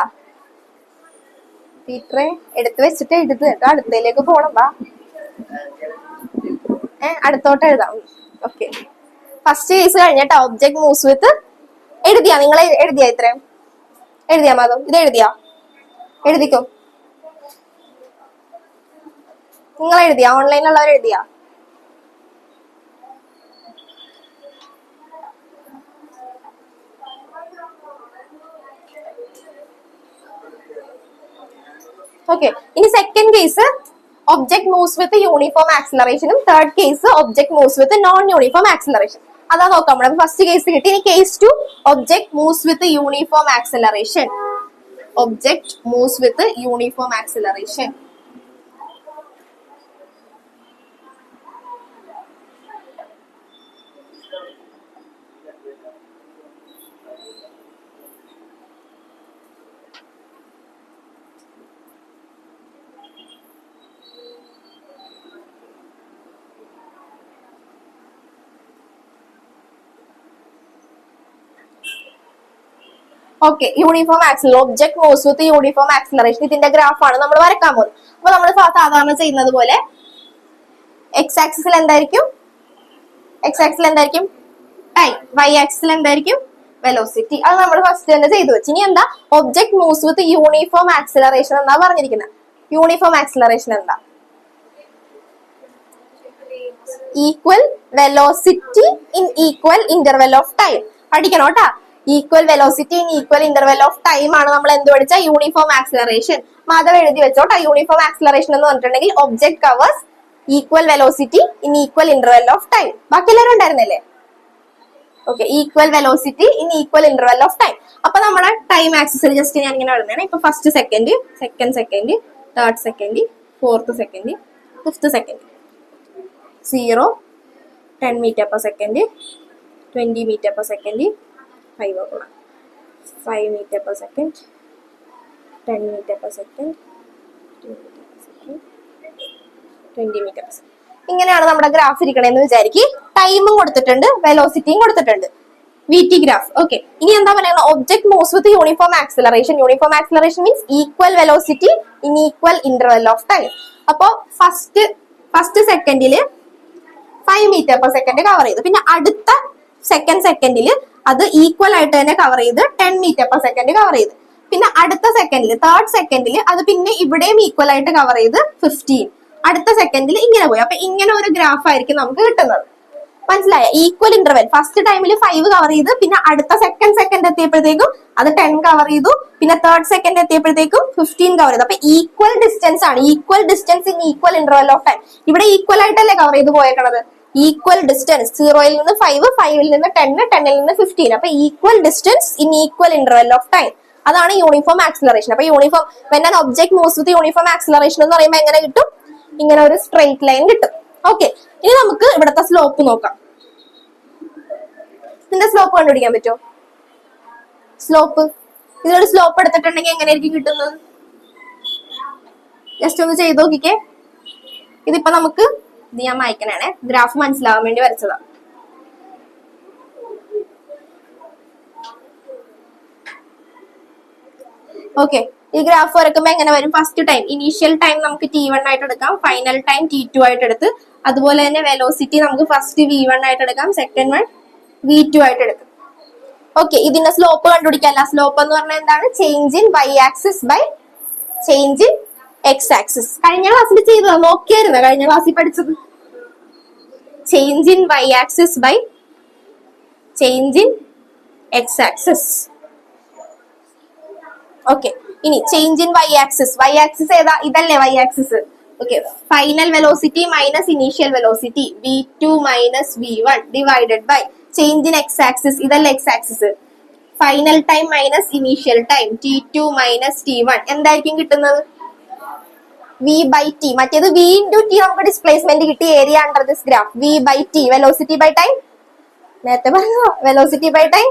പീറ്ററെ എടുത്ത് വെച്ചിട്ട് എഴുത് കേട്ടോ. അടുത്തയിലേക്ക് പോണം. വാ, അടുത്തോട്ട് എഴുതാം. ഓക്കെ, ഫസ്റ്റ് കേസ് കഴിഞ്ഞിട്ടോ. ഒബ്ജക്ട് മൂവ്സ് വിത്ത്, എഴുതിയാ നിങ്ങൾ? എഴുതിയാ? ഇത്രയും എഴുതിയാ മാധവ്? ഇത് എഴുതിക്കോ. നിങ്ങൾ എഴുതിയാ? ഓൺലൈനിലുള്ളവർ എഴുതിയാ? ഓക്കെ, ഇനി second case object moves with uniform ആക്സിലറേഷനും third case object moves with non uniform acceleration. അതാ നോക്കാം. നമ്മൾ ഫസ്റ്റ് കേസ് കിട്ടി. ഇനി case 2 object moves with uniform acceleration. Object moves with uniform acceleration. Okay, uniform ആക്സിലർ, object moves with uniform acceleration. ഇതിന്റെ ഗ്രാഫാണ് നമ്മൾ വരക്കാൻ പോകുന്നത്. അപ്പൊ നമ്മൾ സാധാരണ ചെയ്യുന്നത് പോലെ എക്സ് ആക്സിസിൽ എന്തായിരിക്കും, ടൈം. വൈ ആക്സിസിൽ എന്തായിരിക്കും, വെലോസിറ്റി. അത് നമ്മൾ ഫസ്റ്റ് തന്നെ ചെയ്തു വെച്ച്. ഇനി എന്താ, object moves with uniform acceleration എന്നാ പറഞ്ഞിരിക്കുന്നത്. യൂണിഫോം ആക്സിലറേഷൻ എന്താ, equal velocity in equal interval of time. പഠിക്കണം കേട്ടാ. Equal velocity in equal interval of time ആണ് നമ്മൾ എന്ത് പഠിച്ച, യൂണിഫോം ആക്സിലറേഷൻ. മാധവ് എഴുതി വെച്ചോട്ടാ. യൂണിഫോം ആക്സിലറേഷൻ എന്ന് പറഞ്ഞിട്ടുണ്ടെങ്കിൽ object covers equal velocity in equal interval of time. ബാക്കി എല്ലാവരും ഉണ്ടായിരുന്നില്ലേ? Okay, equal velocity in equal interval of time. അപ്പൊ നമ്മുടെ ടൈം ആക്സിസിൽ ജസ്റ്റ് ഞാൻ ഇങ്ങനെ എഴുതുന്നതാണ്. ഇപ്പൊ first second, second, third second, fourth second, fifth second. 0, 10 meter per second, 20 meter per second, 5 meter per second, 10 meter per second, 20 meter per second. ഇങ്ങനെയാണ് നമ്മുടെ ഗ്രാഫ് ഇരിക്കണേന്ന് വിചാരിക്കും. ടൈമും കൊടുത്തിട്ടുണ്ട്, വെലോസിറ്റിയും കൊടുത്തിട്ടുണ്ട്. VT graph. ഓക്കെ, ഇനി എന്താ പറയുക, object moves with uniform acceleration. Uniform acceleration means equal velocity in equal interval of time. അപ്പോ ഫസ്റ്റ് സെക്കൻഡില് 5 meter per second കവർ ചെയ്തു. പിന്നെ അടുത്ത സെക്കൻഡില് അത് ഈക്വൽ ആയിട്ട് തന്നെ കവർ ചെയ്ത് 10 മീറ്റർ പെർ സെക്കൻഡ് കവർ ചെയ്ത്. പിന്നെ അടുത്ത സെക്കൻഡിൽ, തേർഡ് സെക്കൻഡിൽ അത് പിന്നെ ഇവിടെയും ഈക്വൽ ആയിട്ട് കവർ ചെയ്ത് 15. അടുത്ത സെക്കൻഡിൽ ഇങ്ങനെ പോയി. അപ്പൊ ഇങ്ങനെ ഒരു ഗ്രാഫ് ആയിരിക്കും നമുക്ക് കിട്ടുന്നത്. മനസ്സിലായ? Equal interval. ഫസ്റ്റ് ടൈമിൽ 5 കവർ ചെയ്ത്, പിന്നെ അടുത്ത സെക്കൻഡ് എത്തിയപ്പോഴത്തേക്കും അത് 10 കവർ ചെയ്തു, പിന്നെ തേർഡ് സെക്കൻഡ് എത്തിയപ്പോഴത്തേക്കും 15 കവർ ചെയ്തു. അപ്പൊ ഈക്വൽ ഡിസ്റ്റൻസ് ആണ്. Equal distance in equal interval of time. ഇവിടെ ഈക്വൽ ആയിട്ടല്ലേ കവർ ചെയ്ത് പോയേക്കണത്. ഈക്വൽ ഡിസ്റ്റൻസ് 0-ൽ നിന്ന് 5, 5-ൽ നിന്ന് 10, 10-ൽ നിന്ന് 15. അപ്പൊ equal distance in equal interval of time. അതാണ് യൂണിഫോം ആക്സിലറേഷൻ. അപ്പൊ uniform when an object moves with uniform acceleration എന്ന് പറയുമ്പോൾ എങ്ങനെ കിട്ടും? ഇങ്ങനെ ഒരു സ്ട്രെയിറ്റ് ലൈൻ കിട്ടും. ഓക്കെ, ഇനി നമുക്ക് ഇവിടുത്തെ സ്ലോപ്പ് നോക്കാം. ഇതിന്റെ സ്ലോപ്പ് കണ്ടുപിടിക്കാൻ പറ്റുമോ? സ്ലോപ്പ്, ഇതിലൊരു സ്ലോപ്പ് എടുത്തിട്ടുണ്ടെങ്കിൽ എങ്ങനെയായിരിക്കും കിട്ടുന്നത്? ജസ്റ്റ് ഒന്ന് ചെയ്ത് നോക്കിക്കേ. ഇതിപ്പോ നമുക്ക് ഇത് ഞാൻ വായിക്കണേ, ഗ്രാഫ് മനസ്സിലാവാൻ വേണ്ടി വരച്ചതാ. ഓക്കെ, ഈ ഗ്രാഫ് വരക്കുമ്പോ എങ്ങനെ വരും? ഫസ്റ്റ് ടൈം, ഇനീഷ്യൽ ടൈം നമുക്ക് T1 ആയിട്ട് എടുക്കാം, ഫൈനൽ ടൈം T2 ആയിട്ട് എടുത്ത്, അതുപോലെ തന്നെ വെലോസിറ്റി നമുക്ക് ഫസ്റ്റ് V1 ആയിട്ട് എടുക്കാം, സെക്കൻഡ് വൺ V2 ആയിട്ട് എടുക്കാം. ഓക്കെ, ഇതിന്റെ സ്ലോപ്പ് കണ്ടുപിടിക്കാല്ല. സ്ലോപ്പ് എന്ന് പറഞ്ഞാൽ എന്താണ്? Change in y axis by change in x axis. കഴിഞ്ഞ ക്ലാസ്സിൽ ചെയ്തത് നോക്കിയായിരുന്നു, കഴിഞ്ഞ ക്ലാസ്സിൽ പഠിച്ചത്. Change in y axis by change in x axis. Okay, ഇനി change in y axis. y axis ഏതാ? ഇതല്ലേ y axis. Okay, final velocity minus initial velocity v2 minus v1 divided by change in x axis. ഇതല്ലേ x axis. Final time minus initial time T2 minus T1 എന്തായിരിക്കും കിട്ടുന്നത്? v by T. മറ്റേത് v ഇൻറ്റു ടി നമുക്ക് ഡിസ്പ്ലേസ്മെന്റ് കിട്ടി, area under this graph. v by T, velocity by time. നേരത്തെ പറഞ്ഞോ, വെലോസിറ്റി ബൈ ടൈം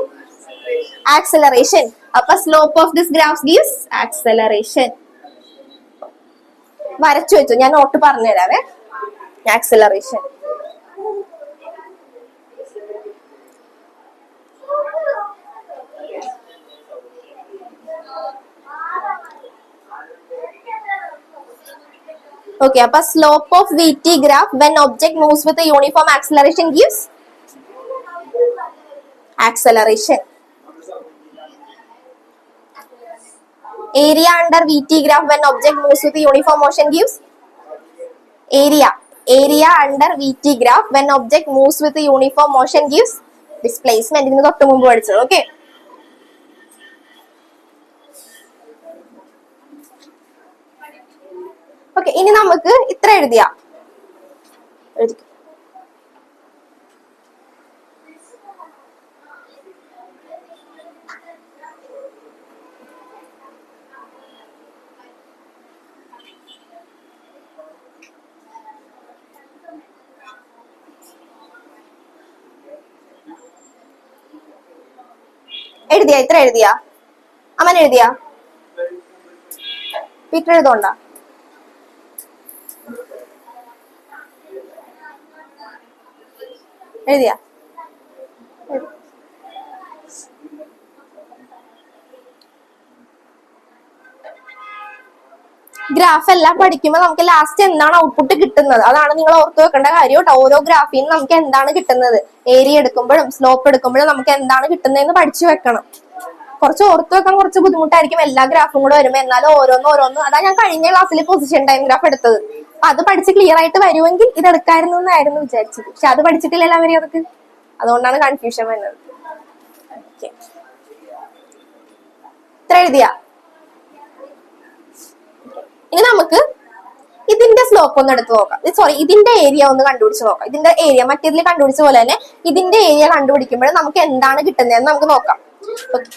ആക്സലറേഷൻ. അപ്പൊ slope of this graph gives acceleration. വരച്ചു വെച്ചു, ഞാൻ നോട്ട് പറഞ്ഞുതരാവേ. Acceleration. Okay, appa slope of VT graph when object moves with a uniform acceleration gives acceleration. Area under VT graph when object moves with a uniform motion gives area. Area under VT graph when object moves with a uniform motion gives displacement. ഇതിന് തൊട്ട് മുമ്പ് പഠിച്ചത്. Okay. ഓക്കെ, ഇനി നമുക്ക് ഇത്ര എഴുതിയ ഇത്ര എഴുതിയ അമ്മൻ എഴുതിയ പീറ്റർ എഴുതോണ്ട. എഴുതിയ ഗ്രാഫ് എല്ലാം പഠിക്കുമ്പോൾ നമുക്ക് ലാസ്റ്റ് എന്താണ് ഔട്ട്പുട്ട് കിട്ടുന്നത്, അതാണ് നിങ്ങൾ ഓർത്ത് വെക്കേണ്ട കാര്യം കേട്ടോ. ഓരോ ഗ്രാഫിൽ നിന്ന് നമുക്ക് എന്താണ് കിട്ടുന്നത്, ഏരിയ എടുക്കുമ്പോഴും സ്ലോപ്പ് എടുക്കുമ്പോഴും നമുക്ക് എന്താണ് കിട്ടുന്നതെന്ന് പഠിച്ചു വെക്കണം. കുറച്ച് ഓർത്ത് വെക്കാൻ കുറച്ച് ബുദ്ധിമുട്ടായിരിക്കും എല്ലാ ഗ്രാഫും കൂടെ വരുമ്പോൾ, എന്നാലും ഓരോന്നും അതാ ഞാൻ കഴിഞ്ഞ ക്ലാസ്സിൽ പൊസിഷൻ ടൈം ഗ്രാഫ് എടുത്തത്. അപ്പൊ അത് പഠിച്ച് ക്ലിയർ ആയിട്ട് വരുമെങ്കിൽ ഇത് എടുക്കായിരുന്നു എന്നായിരുന്നു വിചാരിച്ചത്. പക്ഷെ അത് പഠിച്ചിട്ടില്ല എല്ലാവരും അതൊക്കെ, അതുകൊണ്ടാണ് കൺഫ്യൂഷൻ വരുന്നത്. ഇത്ര എഴുതിയ ഇനി നമുക്ക് ഇതിന്റെ സ്ലോപ്പ് ഒന്ന് എടുത്ത് നോക്കാം. സോറി, ഇതിന്റെ ഏരിയ ഒന്ന് കണ്ടുപിടിച്ച് നോക്കാം. ഇതിന്റെ ഏരിയ മറ്റേതിൽ കണ്ടുപിടിച്ച പോലെ തന്നെ ഇതിന്റെ ഏരിയ കണ്ടുപിടിക്കുമ്പോൾ നമുക്ക് എന്താണ് കിട്ടുന്നതെന്ന് നമുക്ക് നോക്കാം. ഓക്കെ,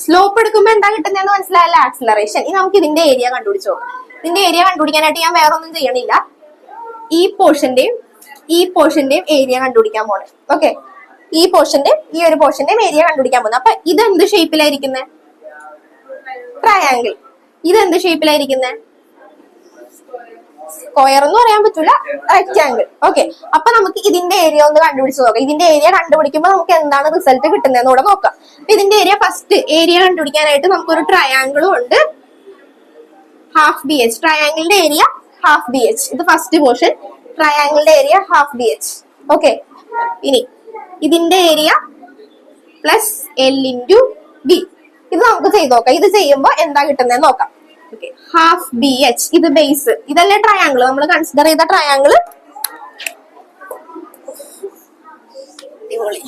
സ്ലോപ്പ് എടുക്കുമ്പോൾ എന്താ കിട്ടുന്നതെന്ന് മനസ്സിലായല്ലോ, ആക്സിലറേഷൻ. ഇനി നമുക്ക് ഇതിന്റെ ഏരിയ കണ്ടുപിടിച്ച് നോക്കാം. ഇതിന്റെ ഏരിയ കണ്ടുപിടിക്കാനായിട്ട് ഞാൻ വേറെ ഒന്നും ചെയ്യണില്ല, ഈ പോർഷന്റെയും ഏരിയ കണ്ടുപിടിക്കാൻ പോണേ. ഓക്കെ, ഈ ഒരു പോർഷന്റെയും ഏരിയ കണ്ടുപിടിക്കാൻ പോകുന്നത്. അപ്പൊ ഇത് എന്ത് ഷേപ്പിലായിരിക്കുന്നത്? ട്രയാങ്കിൾ. ഇത് എന്ത് ഷേപ്പിലായിരിക്കുന്നത്? സ്ക്വയർ എന്ന് പറയാൻ പറ്റൂല, റെക്റ്റാങ്കിൾ. ഓക്കെ, അപ്പൊ നമുക്ക് ഇതിന്റെ ഏരിയ ഒന്ന് കണ്ടുപിടിച്ച് നോക്കാം. ഇതിന്റെ ഏരിയ കണ്ടുപിടിക്കുമ്പോൾ നമുക്ക് എന്താണ് റിസൾട്ട് കിട്ടുന്നതെന്ന് കൂടെ നോക്കാം. ഇതിന്റെ ഏരിയ, ഫസ്റ്റ് ഏരിയ കണ്ടുപിടിക്കാനായിട്ട് നമുക്കൊരു ട്രയാങ്കിളും ഉണ്ട്, ഹാഫ് ബി എച്ച്. ട്രയാങ്കിളിന്റെ ഏരിയ ഹാഫ് ബി എച്ച്. ഇത് ഫസ്റ്റ് പോർഷൻ, ട്രയാങ്കിളിന്റെ area half B H. Okay, ഇനി ഇതിന്റെ area plus L into B. ഇത് നമുക്ക് ചെയ്ത് നോക്കാം. ഇത് ചെയ്യുമ്പോൾ എന്താ കിട്ടുന്നത് നോക്കാം. ഓക്കെ, ഹാഫ് ബി എച്ച്, ഇത് ബേസ്, ഇതല്ലേ ട്രയാങ്കിൾ, നമ്മൾ കൺസിഡർ ചെയ്ത ട്രയാങ്കിൾ. അടിപൊളി.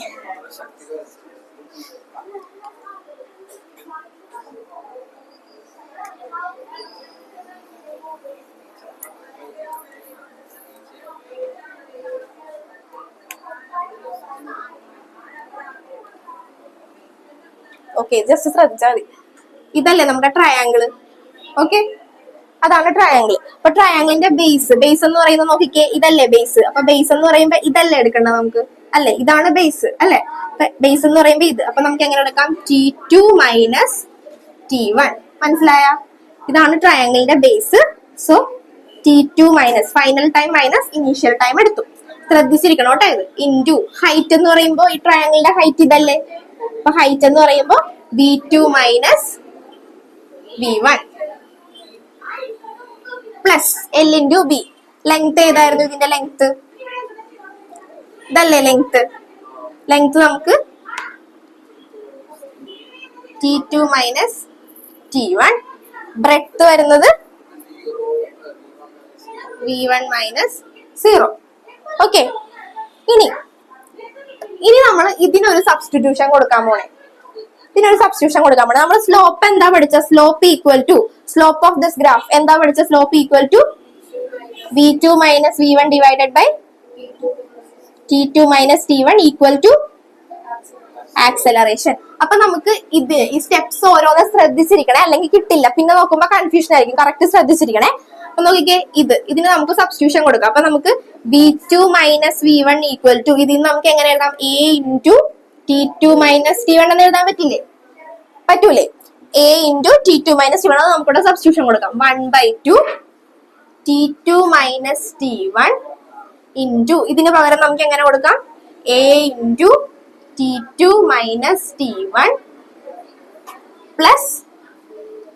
ഓക്കെ, ജസ്റ്റ് ശ്രദ്ധിച്ചാൽ മതി. ഇതല്ലേ നമ്മുടെ ട്രയാങ്കിള്. ഓക്കെ, അതാണ് ട്രയാങ്കിൾ. അപ്പൊ ട്രയാങ്കിളിന്റെ ബേസ് എന്ന് പറയുന്നത് നോക്കിക്കേ, ഇതല്ലേ ബേസ്. അപ്പൊ ബേസ് എന്ന് പറയുമ്പോ ഇതല്ലേ എടുക്കേണ്ടത് നമുക്ക്, അല്ലെ? ഇതാണ് ബേസ് അല്ലെ? ബേസ് എന്ന് പറയുമ്പോ ഇത്. അപ്പൊ നമുക്ക് എങ്ങനെ എടുക്കാം? T2 minus T1. മനസ്സിലായ? ഇതാണ് ട്രയാങ്കിളിന്റെ base. So T2 minus final time minus initial time എടുത്തു. ശ്രദ്ധിച്ചിരിക്കണം കേട്ടോ. ഇത് ഇൻറ്റു ഹൈറ്റ് എന്ന് പറയുമ്പോ ഈ ട്രയാങ്കിളിന്റെ ഹൈറ്റ് ഇതല്ലേ. അപ്പൊ ഹൈറ്റ് എന്ന് പറയുമ്പോ V2 minus V1 plus L into B. Length ഏതായിരുന്നു ഇതിന്റെ ലെങ്ത്? ഇതല്ലേ ലെങ്ത്. ലെങ്ത് നമുക്ക് T2 മൈനസ് T1. ബ്രെഡ്ത്ത് വരുന്നത് V1 മൈനസ് 0. ഓക്കെ, ഇനി നമ്മൾ ഇതിനൊരു സബ്സ്റ്റിറ്റ്യൂഷൻ കൊടുക്കാൻ പോണേ. നമ്മൾ സ്ലോപ്പ് എന്താ പഠിച്ച? Slope equal to slope of this graph എന്താ പഠിച്ച? Slope equal to V2 minus V1 divided by T2 minus T1 equal to acceleration. അപ്പൊ നമുക്ക് ഇത് ഈ സ്റ്റെപ്സ് ഓരോന്ന് ശ്രദ്ധിച്ചിരിക്കണേ, അല്ലെങ്കിൽ കിട്ടില്ല. പിന്നെ നോക്കുമ്പോ കൺഫ്യൂഷൻ ആയിരിക്കും. കറക്റ്റ് ശ്രദ്ധിച്ചിരിക്കണേ. അപ്പൊ നോക്കിക്കേ, ഇതിന് നമുക്ക് സബ്സ്റ്റിറ്റ്യൂഷൻ കൊടുക്കാം. അപ്പൊ നമുക്ക് V2 minus V1 equal to, ഇതിന് നമുക്ക് എങ്ങനെ എഴുതാം? A into T2 minus T1 എന്ന് എഴുതാൻ പറ്റില്ലേ? പറ്റൂലേ? A into T2 minus T1 നമുക്കിവിടെ സബ്സ്റ്റിറ്റ്യൂഷൻ കൊടുക്കാം. 1/2 T2 മൈനസ് T1 ഇൻറ്റു ഇതിന് പകരം നമുക്ക് എങ്ങനെ കൊടുക്കാം? A into T2 minus T1 plus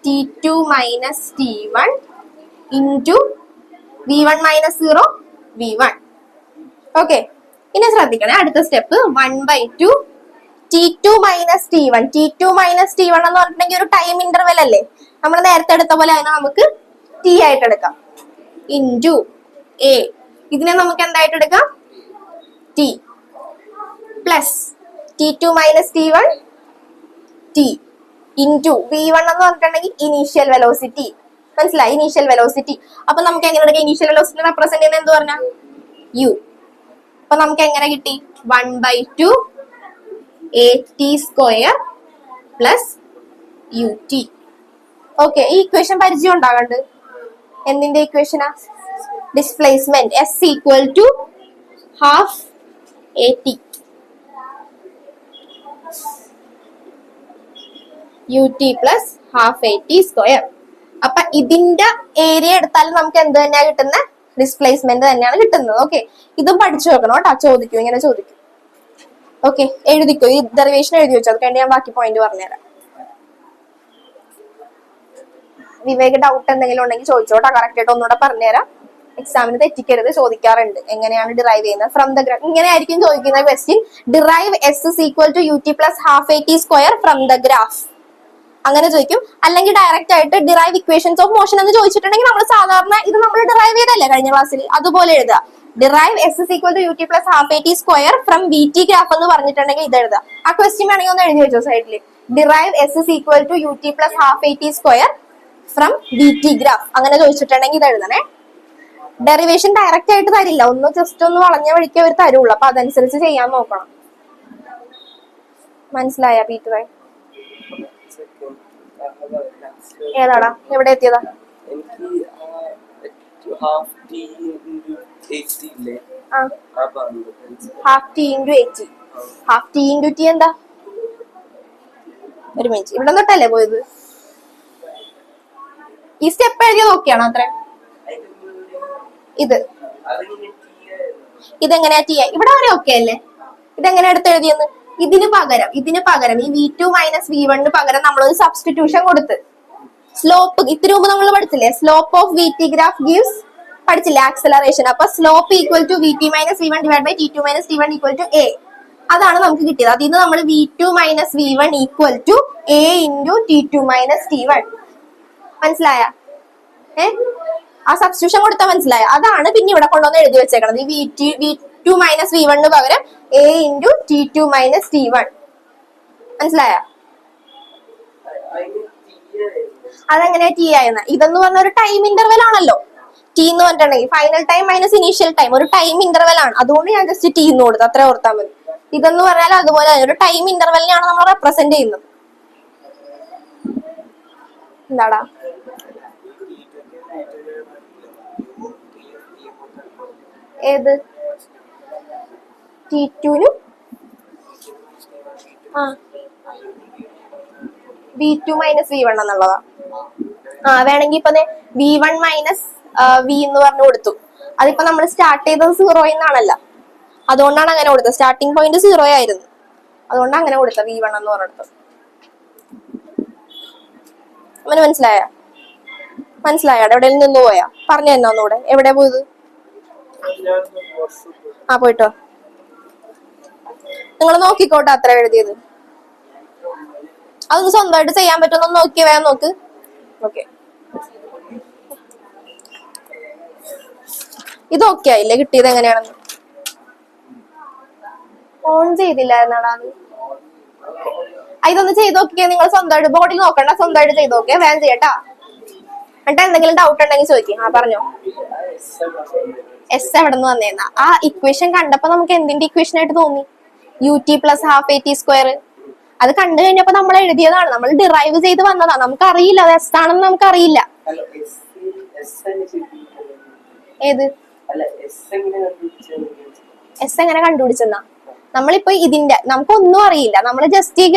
T2 minus T1 into V1 minus 0 V1. Okay, ഇനി ശ്രദ്ധിക്കണേ. അടുത്ത step 1/2 T2 minus T1. T2 minus T1 എന്ന് പറഞ്ഞിട്ടുണ്ടെങ്കിൽ ഒരു ടൈം ഇന്റർവെൽ അല്ലേ? നമ്മൾ നേരത്തെ എടുത്ത പോലെ അതിനെ നമുക്ക് T ആയിട്ട് എടുക്കാം. ഇൻറ്റു A, ഇതിനെ നമുക്ക് എന്തായിട്ട് എടുക്കാം? T plus T2 minus T1 T into V1 എന്ന് പറഞ്ഞിട്ടുണ്ടെങ്കിൽ ഇനീഷ്യൽ വെലോസിറ്റി. മനസ്സിലായി? Initial velocity. അപ്പൊ നമുക്ക് എങ്ങനെ എടുക്കാം? ഇനീഷ്യൽ വെലോസിറ്റി റെപ്രസെന്റ് ചെയ്യുന്നത് എന്ത് പറഞ്ഞാ? U. അപ്പൊ നമുക്ക് എങ്ങനെ കിട്ടി? 1/2 AT square plus UT. Okay, ഈ ഇക്വേഷൻ പരിചയം ഉണ്ടാകണ്ട്. എന്തിന്റെ ഇക്വേഷനാ? Displacement S equal to half AT UT plus half AT square. അപ്പൊ ഇതിന്റെ ഏരിയ എടുത്താലും നമുക്ക് എന്ത് തന്നെയാ കിട്ടുന്നത്? ഡിസ്പ്ലേസ്മെന്റ് തന്നെയാണ് കിട്ടുന്നത്. ഓക്കെ, ഇതും പഠിച്ചു വെക്കണം കേട്ടോ. ചോദിക്കും, ഇങ്ങനെ ചോദിക്കും. ഓക്കെ, എഴുതിക്കോ. ഈ ഡെറിവേഷൻ എഴുതി വെച്ചോ. അത് കഴിഞ്ഞ് ഞാൻ ബാക്കി പോയിന്റ് പറഞ്ഞുതരാം. വിവേക് ഡൗട്ട് എന്തെങ്കിലും ഉണ്ടെങ്കിൽ ചോദിച്ചോട്ടോ. കറക്റ്റ് ആയിട്ട് ഒന്നുകൂടെ പറഞ്ഞുതരാം. എക്സാമിന് തെറ്റിക്കരുത്. ചോദിക്കാറുണ്ട് എങ്ങനെയാണ് ഡിറൈവ് ചെയ്യുന്നത് ഫ്രം ദ ഗ്രാഫ്. ഇങ്ങനെ ആയിരിക്കും ചോദിക്കുന്ന question. Derive S is equal to UT plus half AT square from the graph. അങ്ങനെ ചോദിക്കും. അല്ലെങ്കിൽ ഡയറക്റ്റ് ആയിട്ട് ഡിറൈവ് ഇക്വേഷൻസ് ഓഫ് മോഷൻ എന്ന് ചോദിച്ചിട്ടുണ്ടെങ്കിൽ നമ്മൾ സാധാരണ ഇത് നമ്മൾ ഡിറൈവ് ചെയ്തല്ലേ കഴിഞ്ഞ ക്ലാസ്സിൽ, അതുപോലെ എഴുതുക. Derive S is equal to UT plus half AT square from VT graph എന്ന് പറഞ്ഞിട്ടുണ്ടെങ്കിൽ ഇത് എഴുതുക. ആ ക്വസ്റ്റ്യൻ വേണമെങ്കിൽ ഒന്ന് എഴുതി വെച്ചോ സൈഡിൽ. Derive S is equal to UT plus half AT square from VT graph അങ്ങനെ ചോദിച്ചിട്ടുണ്ടെങ്കിൽ ഇത് എഴുതണേ. ഡെറിവേഷൻ ഡയറക്റ്റ് ആയിട്ട് തരില്ല. ഒന്ന് ജസ്റ്റ് ഒന്ന് വളഞ്ഞ വഴിക്ക് അവർ തരുള്ളൂ. അപ്പൊ അതനുസരിച്ച് ചെയ്യാൻ നോക്കണം. മനസ്സിലായ പീറ്ററെ? ഏതാടാ? എവിടെ എത്തിയതാ? Half T into AT. Half T into T എന്താ? ഒരു മിനിറ്റ്, ഇവിടെ തൊട്ടല്ലേ പോയത്? ഈ സ്റ്റെപ്പ് എഴുതി നോക്കിയാണോ അത്ര? ഇതെങ്ങനെയാ T? ഇവിടെ വരെ ഓക്കെ അല്ലേ? ഇതെങ്ങനെ എടുത്ത് എഴുതിയെന്ന്? ഇതിന് പകരം ഈ V2 മൈനസ് V1 പകരം നമ്മളൊരു സബ്സ്റ്റിറ്റ്യൂഷൻ കൊടുത്ത് സ്ലോപ്പ് ഇത്തിരി മുമ്പ് നമ്മൾ പഠിച്ചില്ലേ? Slope of VT graph gives പഠിച്ചില്ലേ? ആക്സലറേഷൻ. അപ്പൊ slope equal to VT minus V1 divide by T2 minus T1 equal to A. അതാണ് നമുക്ക് കിട്ടിയത്. അതിൽ നിന്ന് നമ്മൾ v2 minus v1 equal to a into t2 minus t1. മനസ്സിലായ? ആ സബ്സ്റ്റിറ്റ്യൂഷൻ കൊടുത്താൽ മനസ്സിലായ? അതാണ് പിന്നെ ഇവിടെ കൊണ്ടുവന്ന് എഴുതി വെച്ചേക്കണത്. ഈ v2 മൈനസ് v1 പകരം a into t2 minus t1. മനസ്സിലായ? അതെങ്ങനെയാ ടി ആയെന്ന്? ഇതെന്ന് പറഞ്ഞ ഒരു ടൈം ഇന്റർവെൽ ആണല്ലോ. ടി എന്ന് പറഞ്ഞിട്ടുണ്ടെങ്കിൽ final time minus initial time, ഒരു ടൈം ഇന്റർവെൽ ആണ്. അതുകൊണ്ട് ഞാൻ ജസ്റ്റ് ടി എന്ന് കൊടുത്തു, അത്ര ഓർത്താൽ മതി. ഇതെന്ന് പറഞ്ഞാൽ അതുപോലെ ഒരു ടൈം ഇന്റർവെലിനെയാണ് നമ്മൾ റെപ്രസെന്റ് ചെയ്യുന്നത്. എന്താടാ? ഏത് T2നും v2 മൈനസ് v1 എന്നുള്ളതാ. വേണമെങ്കിൽ ഇപ്പൊ v1 മൈനസ് v എന്ന് പറഞ്ഞു കൊടുത്തു. അതിപ്പോ നമ്മൾ സ്റ്റാർട്ട് ചെയ്തത് 0 എന്നാണല്ലോ, അതുകൊണ്ടാണ് അങ്ങനെ കൊടുത്തത്. സ്റ്റാർട്ടിംഗ് പോയിന്റ് 0 ആയിരുന്നു, അതുകൊണ്ടാണ് അങ്ങനെ കൊടുത്തത് v1 എന്ന് പറഞ്ഞെടുത്തു. അവന് മനസ്സിലായ? മനസ്സിലായോ? എവിടെ നിന്ന് പോയാ പറഞ്ഞു തന്നെ ഒന്നുകൂടെ. എവിടെ പോയത്? പോയിട്ടോ. നിങ്ങൾ നോക്കിക്കോട്ടെ അത്ര എഴുതിയത്. അതൊന്ന് സ്വന്തമായിട്ട് ചെയ്യാൻ പറ്റുമെന്ന് നോക്കി വേഗം നോക്ക്. ഓക്കെ, ഇത് ഓക്കെ ആയില്ലേ? കിട്ടിയത് എങ്ങനെയാണെന്ന് ഓൺ ചെയ്തില്ലായിരുന്നാടാ അത്. ഇതൊന്ന് ചെയ്ത് നോക്കിയാ നിങ്ങൾ സ്വന്തമായിട്ട്. ബോർഡിൽ നോക്കണ്ട, സ്വന്തമായിട്ട് ചെയ്ത് നോക്കിയാ വേഗം ചെയ്യട്ടാ. എന്നിട്ട് എന്തെങ്കിലും ഡൗട്ട് ഉണ്ടെങ്കിൽ ചോദിക്കും. പറഞ്ഞോ. എസ് എവിടെ നിന്ന് വന്നേന്ന? ആ ഇക്വേഷൻ കണ്ടപ്പോ നമുക്ക് എന്തിന്റെ ഇക്വേഷൻ ആയിട്ട് തോന്നി? ut plus half at square. അത് കണ്ടു കഴിഞ്ഞപ്പോ നമ്മൾ എഴുതിയതാണ്, നമ്മൾ ഡിറൈവ് ചെയ്ത് വന്നതാ. നമുക്ക് അറിയില്ല അത് എസ് ആണെന്ന് നമുക്ക് അറിയില്ല. ഏത് എസ് എങ്ങനെ കണ്ടുപിടിച്ചെന്നാ? നമ്മളിപ്പോ ഇതിന്റെ നമുക്കൊന്നും അറിയില്ല. നമ്മൾ ജസ്റ്റ് ഈ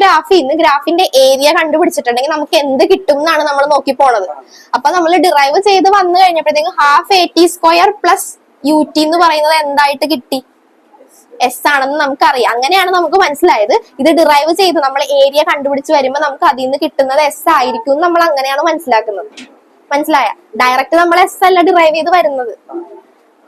ഗ്രാഫിന്റെ ഏരിയ കണ്ടുപിടിച്ചിട്ടുണ്ടെങ്കിൽ നമുക്ക് എന്ത് കിട്ടും എന്നാണ് നമ്മൾ നോക്കി പോണത്. അപ്പൊ നമ്മൾ ഡിറൈവ് ചെയ്ത് വന്നു കഴിഞ്ഞപ്പോഴത്തേക്കും half at square plus ut എന്ന് പറയുന്നത് എന്തായിട്ട് കിട്ടി? എസ് ആണെന്ന് നമുക്കറിയാം. അങ്ങനെയാണ് നമുക്ക് മനസ്സിലായത്. ഇത് ഡിറൈവ് ചെയ്ത് നമ്മൾ ഏരിയ കണ്ടുപിടിച്ച് വരുമ്പോ നമുക്ക് അതിൽ നിന്ന് കിട്ടുന്നത് എസ് ആയിരിക്കും. നമ്മൾ അങ്ങനെയാണ് മനസ്സിലാക്കുന്നത്. മനസ്സിലായ? ഡയറക്റ്റ് നമ്മൾ എസ് അല്ല ഡിറൈവ് ചെയ്ത് വരുന്നത്.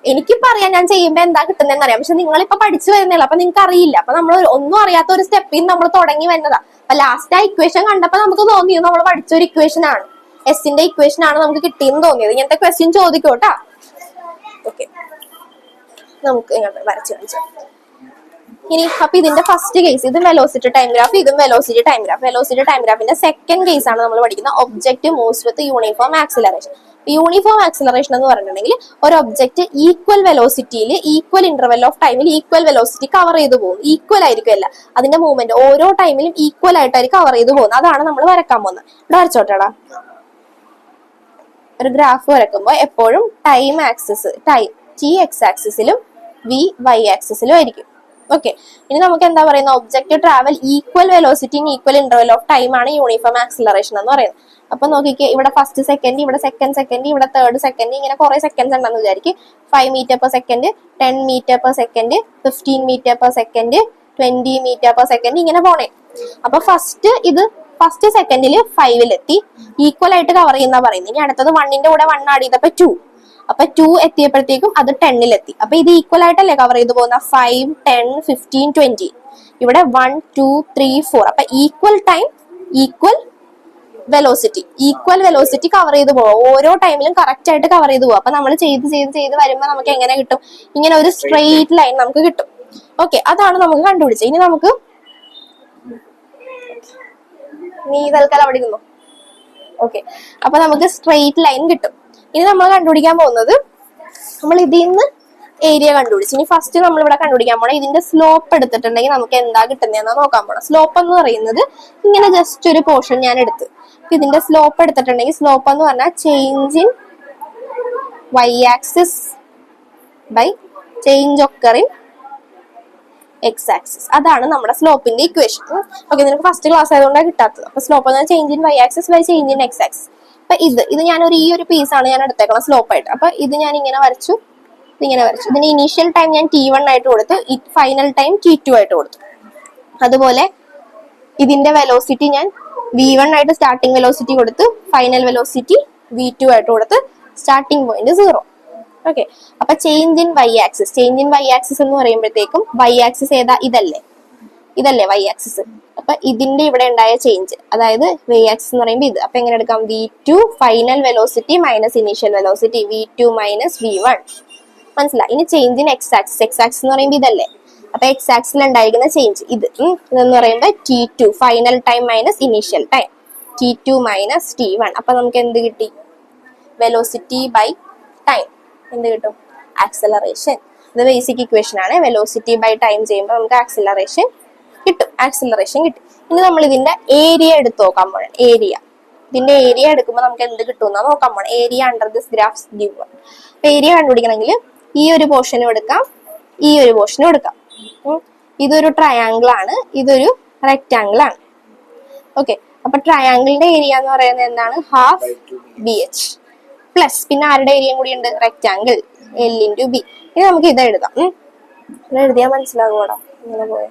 എനിക്കിപ്പോ അറിയാം ഞാൻ ചെയ്യുമ്പോ എന്താ കിട്ടുന്നതെന്ന് അറിയാം. പക്ഷെ നിങ്ങളിപ്പോ പഠിച്ചു വരുന്നില്ല, അപ്പൊ നിങ്ങൾക്ക് അറിയില്ല. അപ്പൊ നമ്മൾ ഒന്നും അറിയാത്ത ഒരു സ്റ്റെപ്പിൽ നിന്ന് നമ്മൾ തുടങ്ങി വരുന്നതാ. അപ്പൊ ലാസ്റ്റ് ആ ഇക്വേഷൻ കണ്ടപ്പോ നമുക്ക് തോന്നിയത് നമ്മൾ പഠിച്ചൊരു ഇക്വേഷൻ ആണ്, എസിന്റെ ഇക്വേഷൻ ആണ് നമുക്ക് കിട്ടിയെന്ന് തോന്നിയത്. ഇങ്ങനത്തെ ക്വസ്റ്റ്യൻ ചോദിക്കോട്ടാ. ഓക്കെ, നമുക്ക് ഇങ്ങോട്ട് വരച്ച് കാണിച്ചു. ഇനി അപ്പൊ ഇതിന്റെ ഫസ്റ്റ് കേസ്, ഇത് വെലോസിറ്റി ടൈം ഗ്രാഫ്, ഇതും velocity time graph. Velocity time ഗ്രാഫിന്റെ സെക്കൻഡ് കേസ് ആണ് നമ്മൾ പഠിക്കുന്നത്. Object moves with uniform acceleration. Uniform acceleration എന്ന് പറഞ്ഞിട്ടുണ്ടെങ്കിൽ ഒരു ഒബ്ജക്റ്റ് ഈക്വൽ വെലോസിറ്റിയിൽ ഈക്വൽ ഇന്റർവെൽ ഓഫ് ടൈമിൽ ഈക്വൽ വെലോസിറ്റി കവർ ചെയ്ത് പോകും. ഈക്വൽ ആയിരിക്കുമല്ല അതിന്റെ മൂവ്മെന്റ്, ഓരോ ടൈമിലും ഈക്വൽ ആയിട്ടായിരിക്കും കവർ ചെയ്ത് പോകുന്നത്. അതാണ് നമ്മൾ വരക്കാൻ പോകുന്നത്. ഇവിടെ വരച്ചോട്ടേടാ. ഒരു ഗ്രാഫ് വരക്കുമ്പോ എപ്പോഴും ടൈം ആക്സിസ് ടി എക്സ് ആക്സിസിലും വി വൈ ആക്സിസിലും ആയിരിക്കും. ഓക്കെ, ഇനി നമുക്ക് എന്താ പറയുന്ന? Object travel equal velocity in equal interval of time ആണ് യൂണിഫോം ആക്സിലറേഷൻ എന്ന് പറയുന്നത്. അപ്പൊ നോക്കിക്കേ, ഇവിടെ ഫസ്റ്റ് സെക്കൻഡ്, ഇവിടെ സെക്കൻഡ് സെക്കൻഡ്, ഇവിടെ തേർഡ് സെക്കൻഡ്, ഇങ്ങനെ കുറെ സെക്കൻഡ്സ് ഉണ്ടെന്ന് വിചാരിക്കും. 5 metre per second, 10 metre per second, 15 metre per second, 20 metre per second, ഇങ്ങനെ പോണേ. അപ്പൊ ഫസ്റ്റ് സെക്കൻഡിൽ 5-ലെത്തി, ഈക്വൽ ആയിട്ട് കവർ ചെയ്യുന്ന പറയുന്നത്. ഇനി അടുത്തത് 1ന്റെ കൂടെ 1 ആഡ് ചെയ്തപ്പോ 2. അപ്പൊ 2 എത്തിയപ്പോഴത്തേക്കും അത് 10-ലെത്തി. അപ്പൊ ഇത് ഈക്വൽ ആയിട്ടല്ലേ കവർ ചെയ്ത് പോകുന്ന? 5, 10, 15, 20. ഇവിടെ 1, 2, 3, 4. അപ്പൊ equal time equal velocity cover ചെയ്ത് പോവാം. ഓരോ ടൈമിലും കറക്റ്റ് ആയിട്ട് കവർ ചെയ്ത് പോവാം. അപ്പൊ നമ്മൾ ചെയ്ത് വരുമ്പോ നമുക്ക് എങ്ങനെ കിട്ടും? ഇങ്ങനെ ഒരു സ്ട്രെയിറ്റ് ലൈൻ നമുക്ക് കിട്ടും. ഓക്കെ, അതാണ് നമുക്ക് കണ്ടുപിടിച്ചത്. ഇനി നമുക്ക് നീ തൽക്കാലം അവിടെ ഇരുന്നു. ഓക്കെ, അപ്പൊ നമുക്ക് സ്ട്രെയിറ്റ് ലൈൻ കിട്ടും. ഇനി നമ്മൾ കണ്ടുപിടിക്കാൻ പോകുന്നത്, നമ്മൾ ഇതിൽ നിന്ന് ഏരിയ കണ്ടുപിടിച്ചു. ഇനി ഫസ്റ്റ് നമ്മൾ ഇവിടെ കണ്ടുപിടിക്കാൻ പോണം ഇതിന്റെ സ്ലോപ്പ് എടുത്തിട്ടുണ്ടെങ്കിൽ നമുക്ക് എന്താ കിട്ടുന്നതെന്നാ നോക്കാൻ പോണം. സ്ലോപ്പ് എന്ന് പറയുന്നത് ഇങ്ങനെ ജസ്റ്റ് ഒരു പോർഷൻ ഞാൻ എടുത്ത് ഇതിന്റെ സ്ലോപ്പ് എടുത്തിട്ടുണ്ടെങ്കിൽ, സ്ലോപ്പ് എന്ന് പറഞ്ഞാൽ change in Y axis by change occur in X axis. അതാണ് നമ്മുടെ സ്ലോപ്പിന്റെ ഇക്വേഷൻ. ഓക്കെ, നിനക്ക് ഫസ്റ്റ് ക്ലാസ് ആയതുകൊണ്ടാണ് കിട്ടാത്തത്. അപ്പൊ സ്ലോപ്പ് എന്ന് പറഞ്ഞാൽ change in Y axis by change in X axis. അപ്പൊ ഇത് ഞാൻ ഈ ഒരു പീസാണ് ഞാൻ എടുത്തേക്കണം സ്ലോപ്പ് ആയിട്ട്. അപ്പൊ ഇത് ഞാൻ ഇങ്ങനെ വരച്ചു, ഇതിങ്ങനെ വരച്ചു. ഇതിന് ഇനീഷ്യൽ ടൈം ഞാൻ T1 ആയിട്ട് കൊടുത്തു, ഫൈനൽ ടൈം T2 ആയിട്ട് കൊടുത്തു. അതുപോലെ ഇതിന്റെ വെലോസിറ്റി ഞാൻ V1 ആയിട്ട് സ്റ്റാർട്ടിംഗ് വെലോസിറ്റി കൊടുത്ത്, ഫൈനൽ വെലോസിറ്റി V2 ആയിട്ട് കൊടുത്ത്, സ്റ്റാർട്ടിംഗ് പോയിന്റ് 0. ഓക്കെ, അപ്പൊ ചേഞ്ച് ഇൻ വൈ ആക്സിസ് എന്ന് പറയുമ്പോഴത്തേക്കും വൈ ആക്സിസ് ഏതാ? ഇതല്ലേ. ഇതല്ലേ വൈ ആക്സിസ്. അപ്പൊ ഇതിന്റെ ഇവിടെ ഉണ്ടായ ചേഞ്ച്, അതായത് വൈ ആക്സിസ് എന്ന് പറയുമ്പോൾ ഇത്. അപ്പൊ എങ്ങനെ എടുക്കാം? v2 final velocity minus initial velocity, v2 minus v1. മനസ്സിലായി? ഇനി change in X axis. X axis എന്ന് പറയുമ്പോൾ ഇതല്ലേ, അപ്പൊ എക്സ് ആക്സിൽ ഉണ്ടായിരിക്കുന്ന ചേഞ്ച് ഇതെന്ന് പറയുമ്പോൾ t2 final time minus initial time, t2 minus t1. അപ്പൊ നമുക്ക് എന്ത് കിട്ടി? വെലോസിറ്റി ബൈ ടൈം എന്ത് കിട്ടും? ആക്സലറേഷൻ. ഇത് ബേസിക് ഇക്വേഷൻ ആണ്. വെലോസിറ്റി ബൈ ടൈം ചെയ്യുമ്പോൾ നമുക്ക് ആക്സിലറേഷൻ കിട്ടും. ഇനി നമ്മൾ ഇതിന്റെ ഏരിയ എടുത്ത് നോക്കാൻ പോകണം. ഇതിന്റെ ഏരിയ എടുക്കുമ്പോൾ നമുക്ക് എന്ത് കിട്ടും എന്നാ നോക്കാൻ പോകണം. Area under this graphs given. അപ്പൊ ഏരിയ കണ്ടുപിടിക്കണമെങ്കിൽ ഈ ഒരു പോർഷനും എടുക്കാം, ഈ ഒരു പോർഷനും എടുക്കാം. ഇതൊരു ട്രയാങ്കിൾ ആണ്, ഇതൊരു റെക്ടാങ്കിൾ ആണ്. ഓക്കെ, അപ്പൊ ട്രയാങ്കിളിന്റെ ഏരിയ എന്ന് പറയുന്നത് എന്താണ്? ഹാഫ് ബി എച്ച് പ്ലസ് പിന്നെ ആരുടെ ഏരിയയും കൂടി ഉണ്ട്? Rectangle L into B. ഇനി നമുക്ക് ഇത് എഴുതാം. ഇത് എഴുതിയാൽ മനസ്സിലാകൂടാ ഇങ്ങനെ പോയ.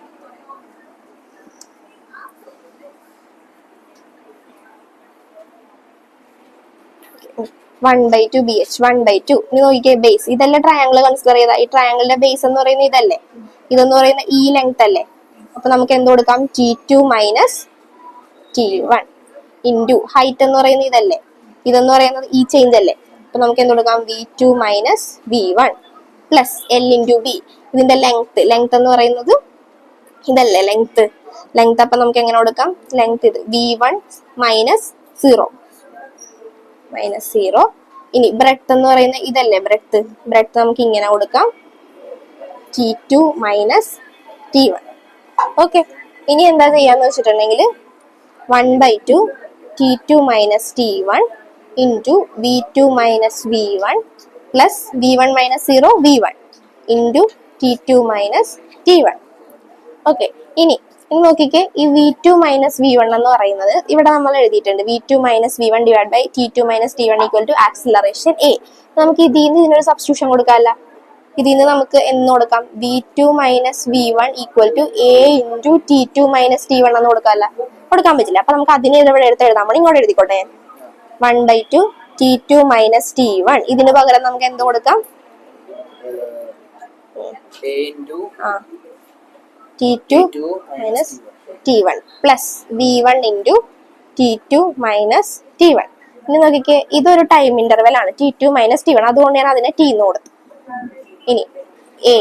1/2 BH 1/2. ഇനി നോക്കിയേ ബേസ്. ഇതെല്ലാം ട്രയാങ്കിൾ കൺസിഡർ ചെയ്താ. ഈ ട്രയാങ്കിളിന്റെ ബേസ് എന്ന് പറയുന്നത് ഇതല്ലേ, ഇതെന്ന് പറയുന്ന ഈ ലെങ്ത് അല്ലേ. അപ്പൊ നമുക്ക് എന്ത് കൊടുക്കാം? T2 minus T1 into height എന്ന് പറയുന്നത് ഇതല്ലേ, ഇതെന്ന് പറയുന്നത് ഈ ചേഞ്ച് അല്ലേ. അപ്പൊ നമുക്ക് എന്ത് കൊടുക്കാം? V2 minus V1 plus L into B. ഇതിന്റെ ലെങ്ത് എന്ന് പറയുന്നത് ഇതല്ലേ ലെങ്ത്. അപ്പൊ നമുക്ക് എങ്ങനെ കൊടുക്കാം? ലെങ്ത് ഇത് V1 മൈനസ് 0. ഇനി ബ്രെഡ്ത്ത് എന്ന് പറയുന്ന ഇതല്ലേ ബ്രെഡ്ത്ത് നമുക്ക് ഇങ്ങനെ കൊടുക്കാം, T2 മൈനസ് T1. ഓക്കെ, ഇനി എന്താ ചെയ്യാന്ന് വെച്ചിട്ടുണ്ടെങ്കിൽ 1/2 T2 minus T1 into V2 minus V1 plus V1 minus 0 V1 into T2 minus T1. Okay, ഇനി നോക്കിക്കേ, ഈ V2 മൈനസ് V1 എന്ന് പറയുന്നത് ഇവിടെ നമ്മൾ എഴുതിയിട്ടുണ്ട്. V2 minus V1 divide by T2 minus T1 equal to acceleration A. നമുക്ക് ഇതിന്ന് ഇതിനൊരു സബ്സ്റ്റിറ്റ്യൂഷൻ കൊടുക്കാമല്ല. ഇതിന്ന് നമുക്ക് എന്ന് കൊടുക്കാം? V2 minus V1 equal to A into T2 minus T1 എന്ന് കൊടുക്കാമല്ല. കൊടുക്കാൻ പറ്റില്ല. അപ്പൊ നമുക്ക് അതിനെ ഇവിടെ എടുത്ത് എഴുതാം. നമ്മൾ ഇങ്ങോട്ട് എഴുതിക്കോട്ടെ. 1/2 T2 മൈനസ് T1. ഇതിന് പകരം നമുക്ക് എന്ത് കൊടുക്കാം? T2 minus T1 plus V1 into T2 minus T1. ഇനി നോക്കിക്കേ, ഇതൊരു ടൈം ഇന്റർവെൽ ആണ് T2 മൈനസ് T1, അതുകൊണ്ട് ഞാൻ അതിനെ T എന്ന് കൊടുത്തു. ഇനി A,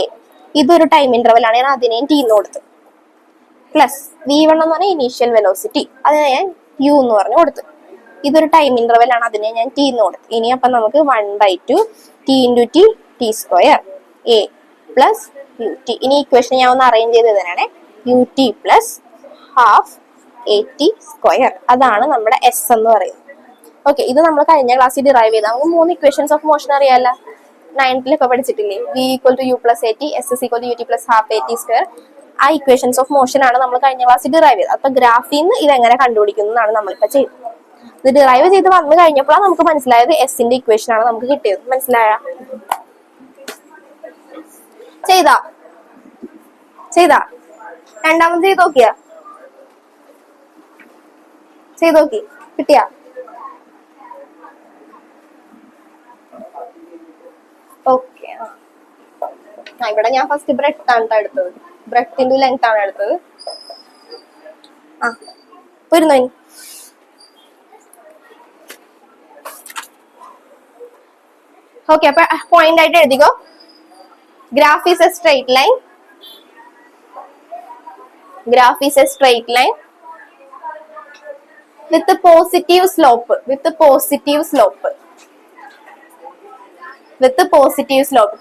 ഇതൊരു ടൈം ഇന്റർവെൽ ആണ്, ഞാൻ അതിനെയും T എന്ന് കൊടുത്തു. പ്ലസ് V1 എന്ന് പറഞ്ഞാൽ ഇനീഷ്യൽ വെലോസിറ്റി, അതിനെ ഞാൻ U എന്ന് പറഞ്ഞു കൊടുത്തു. ഇതൊരു ടൈം ഇന്റർവെൽ ആണ്, അതിനെ ഞാൻ T എന്ന് കൊടുത്തു. ഇനി അപ്പൊ നമുക്ക് 1/2 T into T square A plus ut. ഇനി ഇക്വേഷൻ ഞാൻ ഒന്ന് അറേഞ്ച് ചെയ്ത് തരാണ്. ut plus half AT square, അതാണ് നമ്മുടെ എസ് എന്ന് പറയുന്നത്. ഓക്കെ, ഇത് നമ്മൾ കഴിഞ്ഞ ക്ലാസ്സിൽ ഡിറൈവ് ചെയ്ത നമുക്ക് 3 ഇക്വേഷൻസ് ഓഫ് മോഷൻ അറിയാല്ല. 9th പഠിച്ചിട്ടില്ലേ? V equal to U plus AT, S is equal to ut plus half AT square. ആ ഇക്വേഷൻസ് ഓഫ് മോഷൻ ആണ് നമ്മൾ കഴിഞ്ഞ ക്ലാസ്സിൽ ഡിറൈവ് ചെയ്തത്. അപ്പൊ ഗ്രാഫിൽ നിന്ന് ഇതെങ്ങനെ കണ്ടുപിടിക്കുന്നതാണ് നമ്മളിപ്പോ ചെയ്യുന്നത്. ഇത് ഡിറൈവ് ചെയ്ത് വന്നു കഴിഞ്ഞപ്പോഴാണ് നമുക്ക് മനസ്സിലായത് എസിന്റെ ഇക്വേഷൻ ആണ് നമുക്ക് കിട്ടിയത്. മനസ്സിലായ? ചെയ്താ രണ്ടാമത് ചെയ്ത് നോക്കി കിട്ടിയാ? ഓക്കെ, ഇവിടെ ഞാൻ ഫസ്റ്റ് ബ്രെഡ്ത്ത് ആണ് എടുത്തത്. ബ്രെഡ്ത്ത് ഇൻറ്റു ലെങ്ത് ആണ് എടുത്തത്. പോരുന്നോ? ഇനി ഓക്കെ, അപ്പൊ പോയിന്റ് ആയിട്ട് എഴുതിക്കോ. Graph is a straight line. With a positive slope.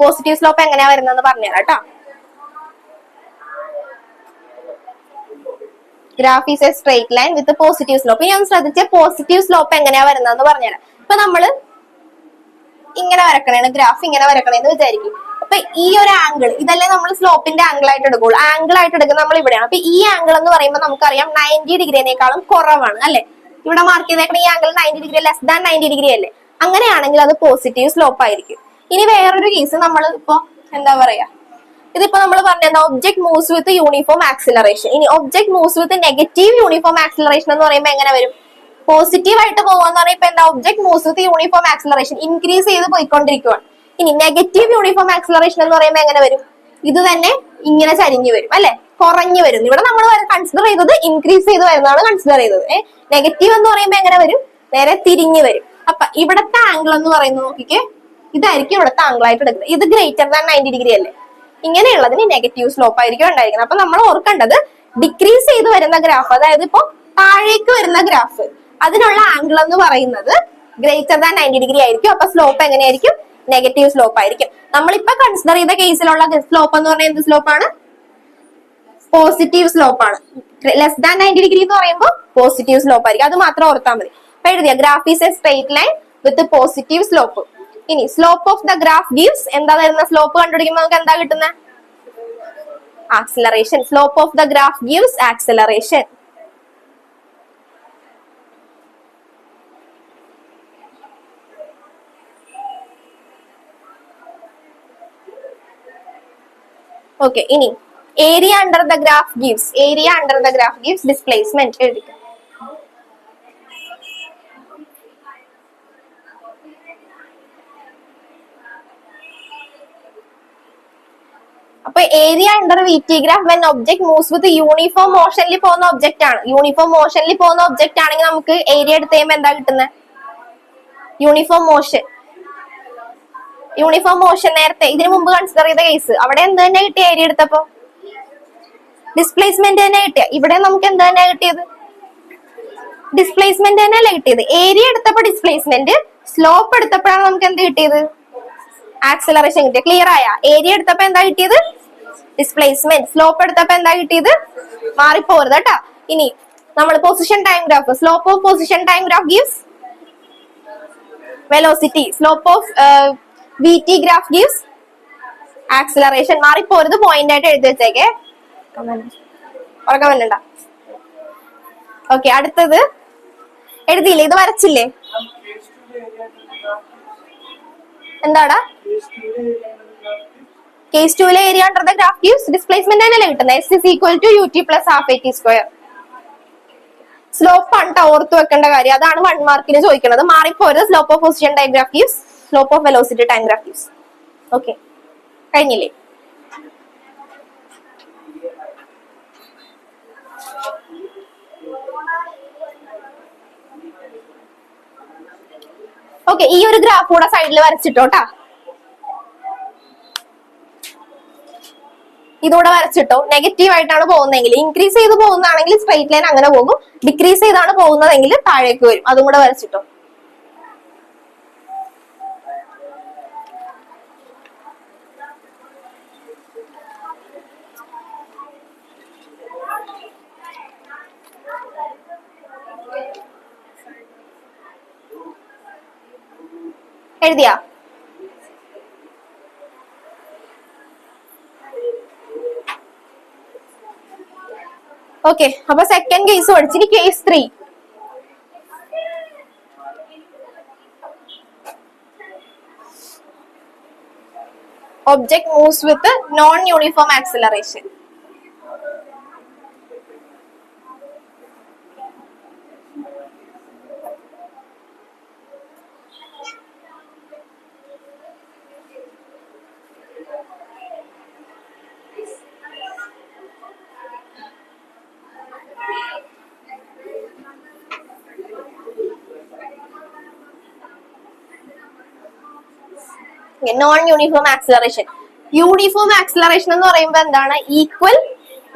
Positive slope എങ്ങനെയാ വരുന്നതെന്ന് പറഞ്ഞുതരാം കേട്ടോ. Graph is a straight line with a positive slope. ഇനി ഒന്ന് ശ്രദ്ധിച്ച പോസിറ്റീവ് സ്ലോപ്പ് എങ്ങനെയാ വരുന്നതെന്ന് പറഞ്ഞുതരാം. ഇപ്പൊ നമ്മള് ഇങ്ങനെ വരക്കണേന്ന്, ഗ്രാഫ് ഇങ്ങനെ വരക്കണേന്ന് വിചാരിക്കും. അപ്പൊ ഈ ഒരു ആംഗിൾ, ഇതല്ലേ നമ്മൾ സ്ലോപ്പിന്റെ ആംഗിൾ ആയിട്ട് എടുക്കുള്ളൂ. ആംഗിൾ ആയിട്ട് എടുക്കുന്നത് നമ്മൾ ഇവിടെയാണ്. അപ്പൊ ഈ ആംഗിൾ എന്ന് പറയുമ്പോൾ നമുക്കറിയാം 90 ഡിഗ്രിനേക്കാളും കുറവാണ് അല്ലെ. ഇവിടെ മാർക്ക് ചെയ്തേക്കണ ഈ angle 90 degree less than 90 degree അല്ലേ. അങ്ങനെയാണെങ്കിൽ അത് പോസിറ്റീവ് സ്ലോപ്പ് ആയിരിക്കും. ഇനി വേറൊരു കേസ് നമ്മൾ ഇപ്പൊ എന്താ പറയാ, ഇതിപ്പോ നമ്മൾ പറഞ്ഞ object moves with uniform acceleration. ഇനി object moves with negative uniform acceleration എന്ന് പറയുമ്പോൾ എങ്ങനെ വരും? പോസിറ്റീവ് ആയിട്ട് പോവാന്ന് പറയുമ്പോൾ ഇപ്പൊ എന്താ, object moves with uniform acceleration increase ചെയ്ത് പോയിക്കൊണ്ടിരിക്കുകയാണ്. ഇനി നെഗറ്റീവ് യൂണിഫോം ആക്സിലറേഷൻ എന്ന് പറയുമ്പോൾ എങ്ങനെ വരും? ഇത് തന്നെ ഇങ്ങനെ ചരിഞ്ഞു വരും അല്ലെ, കുറഞ്ഞു വരുന്നു. ഇവിടെ നമ്മൾ കൺസിഡർ ചെയ്തത് ഇൻക്രീസ് ചെയ്ത് വരുന്നതാണ് കൺസിഡർ ചെയ്തത്. നെഗറ്റീവ് എന്ന് പറയുമ്പോൾ എങ്ങനെ വരും? നേരെ തിരിഞ്ഞു വരും. അപ്പൊ ഇവിടത്തെ ആംഗിൾ എന്ന് പറയുന്നത് നോക്കിക്കേ, ഇതായിരിക്കും ഇവിടുത്തെ ആംഗിൾ ആയിട്ട് എടുക്കുന്നത്. ഇത് ഗ്രേറ്റർ ദാൻ 90 ഡിഗ്രി അല്ലേ? ഇങ്ങനെയുള്ളതിന് നെഗറ്റീവ് സ്ലോപ്പ് ആയിരിക്കും ഉണ്ടായിരിക്കുന്നത്. അപ്പൊ നമ്മൾ ഓർക്കേണ്ടത് ഡിക്രീസ് ചെയ്ത് വരുന്ന ഗ്രാഫ്, അതായത് ഇപ്പൊ താഴേക്ക് വരുന്ന ഗ്രാഫ്, അതിനുള്ള ആംഗിൾ എന്ന് പറയുന്നത് ഗ്രേറ്റർ ദാൻ 90 ഡിഗ്രി ആയിരിക്കും. അപ്പൊ സ്ലോപ്പ് എങ്ങനെയായിരിക്കും? നെഗറ്റീവ് സ്ലോപ്പ് ആയിരിക്കും. നമ്മളിപ്പോ കൺസിഡർ ചെയ്ത കേസിലുള്ള സ്ലോപ്പ് എന്ന് പറഞ്ഞാൽ എന്ത് സ്ലോപ്പാണ്? പോസിറ്റീവ് സ്ലോപ്പ് ആണ്. ലെസ് ദാൻ 90 ഡിഗ്രി എന്ന് പറയുമ്പോൾ പോസിറ്റീവ് സ്ലോപ്പ് ആയിരിക്കും. അത് മാത്രം ഓർത്താൽ മതി. അപ്പൊ എഴുതിയ graph is a straight line with positive slope. ഇനി slope of the graph gives, എന്താ വരുന്ന സ്ലോപ്പ് കണ്ടുപിടിക്കുമ്പോൾ നമുക്ക് എന്താ കിട്ടുന്നത്? Acceleration. Slope of the graph gives acceleration. Okay, ഇനി area under the graph gives, area under the graph gives displacement എഴുതിക്കും. അപ്പൊ area under VT graph when object moves with uniform മോഷനിൽ പോകുന്ന ഒബ്ജക്റ്റ് ആണ്. യൂണിഫോം മോഷനിൽ പോകുന്ന ഒബ്ജക്റ്റ് ആണെങ്കിൽ നമുക്ക് ഏരിയ എടുത്ത് കഴിയുമ്പോൾ എന്താ കിട്ടുന്നത്? Uniform motion. യൂണിഫോം മോഷൻ നേരത്തെ ഇതിനു മുമ്പ് കൺസിഡർ ചെയ്ത കേസ്, അവിടെ എന്ത് തന്നെ കിട്ടിയ? ഏരിയ എടുത്തപ്പോ ഡിസ്പ്ലേസ്മെന്റ് തന്നെ കിട്ടിയ. ഇവിടെ നമുക്ക് എന്ത് തന്നെ കിട്ടിയത്? ഡിസ്പ്ലേസ്മെന്റ് തന്നെയല്ലേ കിട്ടിയത്. ഏരിയ എടുത്തപ്പോ ഡിസ്പ്ലേസ്മെന്റ്, സ്ലോപ്പ് എടുത്തപ്പോഴാണ് നമുക്ക് എന്ത് കിട്ടിയത്? ആക്സിലറേഷൻ കിട്ടിയത്. ക്ലിയർ ആയ? ഏരിയ എടുത്തപ്പോ എന്താ കിട്ടിയത്? ഡിസ്പ്ലേസ്മെന്റ്. സ്ലോപ്പ് എടുത്തപ്പോ എന്താ കിട്ടിയത്? മാറിപ്പോരുത് കേട്ടാ. ഇനി നമ്മൾ position time graph, slope of position time graph gives velocity. Slope of VT graph gives acceleration. മാറിപ്പോരുത്, പോയിന്റ് ആയിട്ട് എഴുതി വെച്ചേക്കെ. ഉറക്കം വരണ്ട. ഓക്കെ, അടുത്തത് എഴുതിയില്ലേ? ഇത് വരച്ചില്ലേ? എന്താടാ? Case 2 area under the graph gives displacement തന്നെയല്ലേ കിട്ടുന്നത്? S is equal to UT plus half AT square. Slope ആണ് ഓർത്ത് വെക്കേണ്ട കാര്യം. അതാണ് 1 മാർക്കിന് ചോദിക്കുന്നത്. മാറിപ്പോരുത്. Slope of position time graph gives, slope of velocity time graph gives. Okay, കഴിഞ്ഞില്ലേ? ഓക്കെ, ഈ ഒരു ഗ്രാഫ് കൂടെ സൈഡിൽ വരച്ചിട്ടോട്ടാ. ഇതൂടെ വരച്ചിട്ടോ. നെഗറ്റീവ് ആയിട്ടാണ് പോകുന്നതെങ്കിൽ, ഇൻക്രീസ് ചെയ്ത് പോകുന്നതാണെങ്കിൽ സ്ട്രെയിറ്റ് ലൈൻ അങ്ങനെ പോകും. ഡിക്രീസ് ചെയ്താണ് പോകുന്നതെങ്കിൽ താഴേക്ക് വരും. അതും കൂടെ വരച്ചിട്ടോ. എഴുതിയാ? ഓക്കെ, അപ്പൊ സെക്കൻഡ് കേസ് പഠിച്ചിട്ട് case 3. Object moves with non uniform acceleration. Non uniform acceleration. Uniform acceleration എന്ന് പറയുമ്പോൾ എന്താണ്? Equal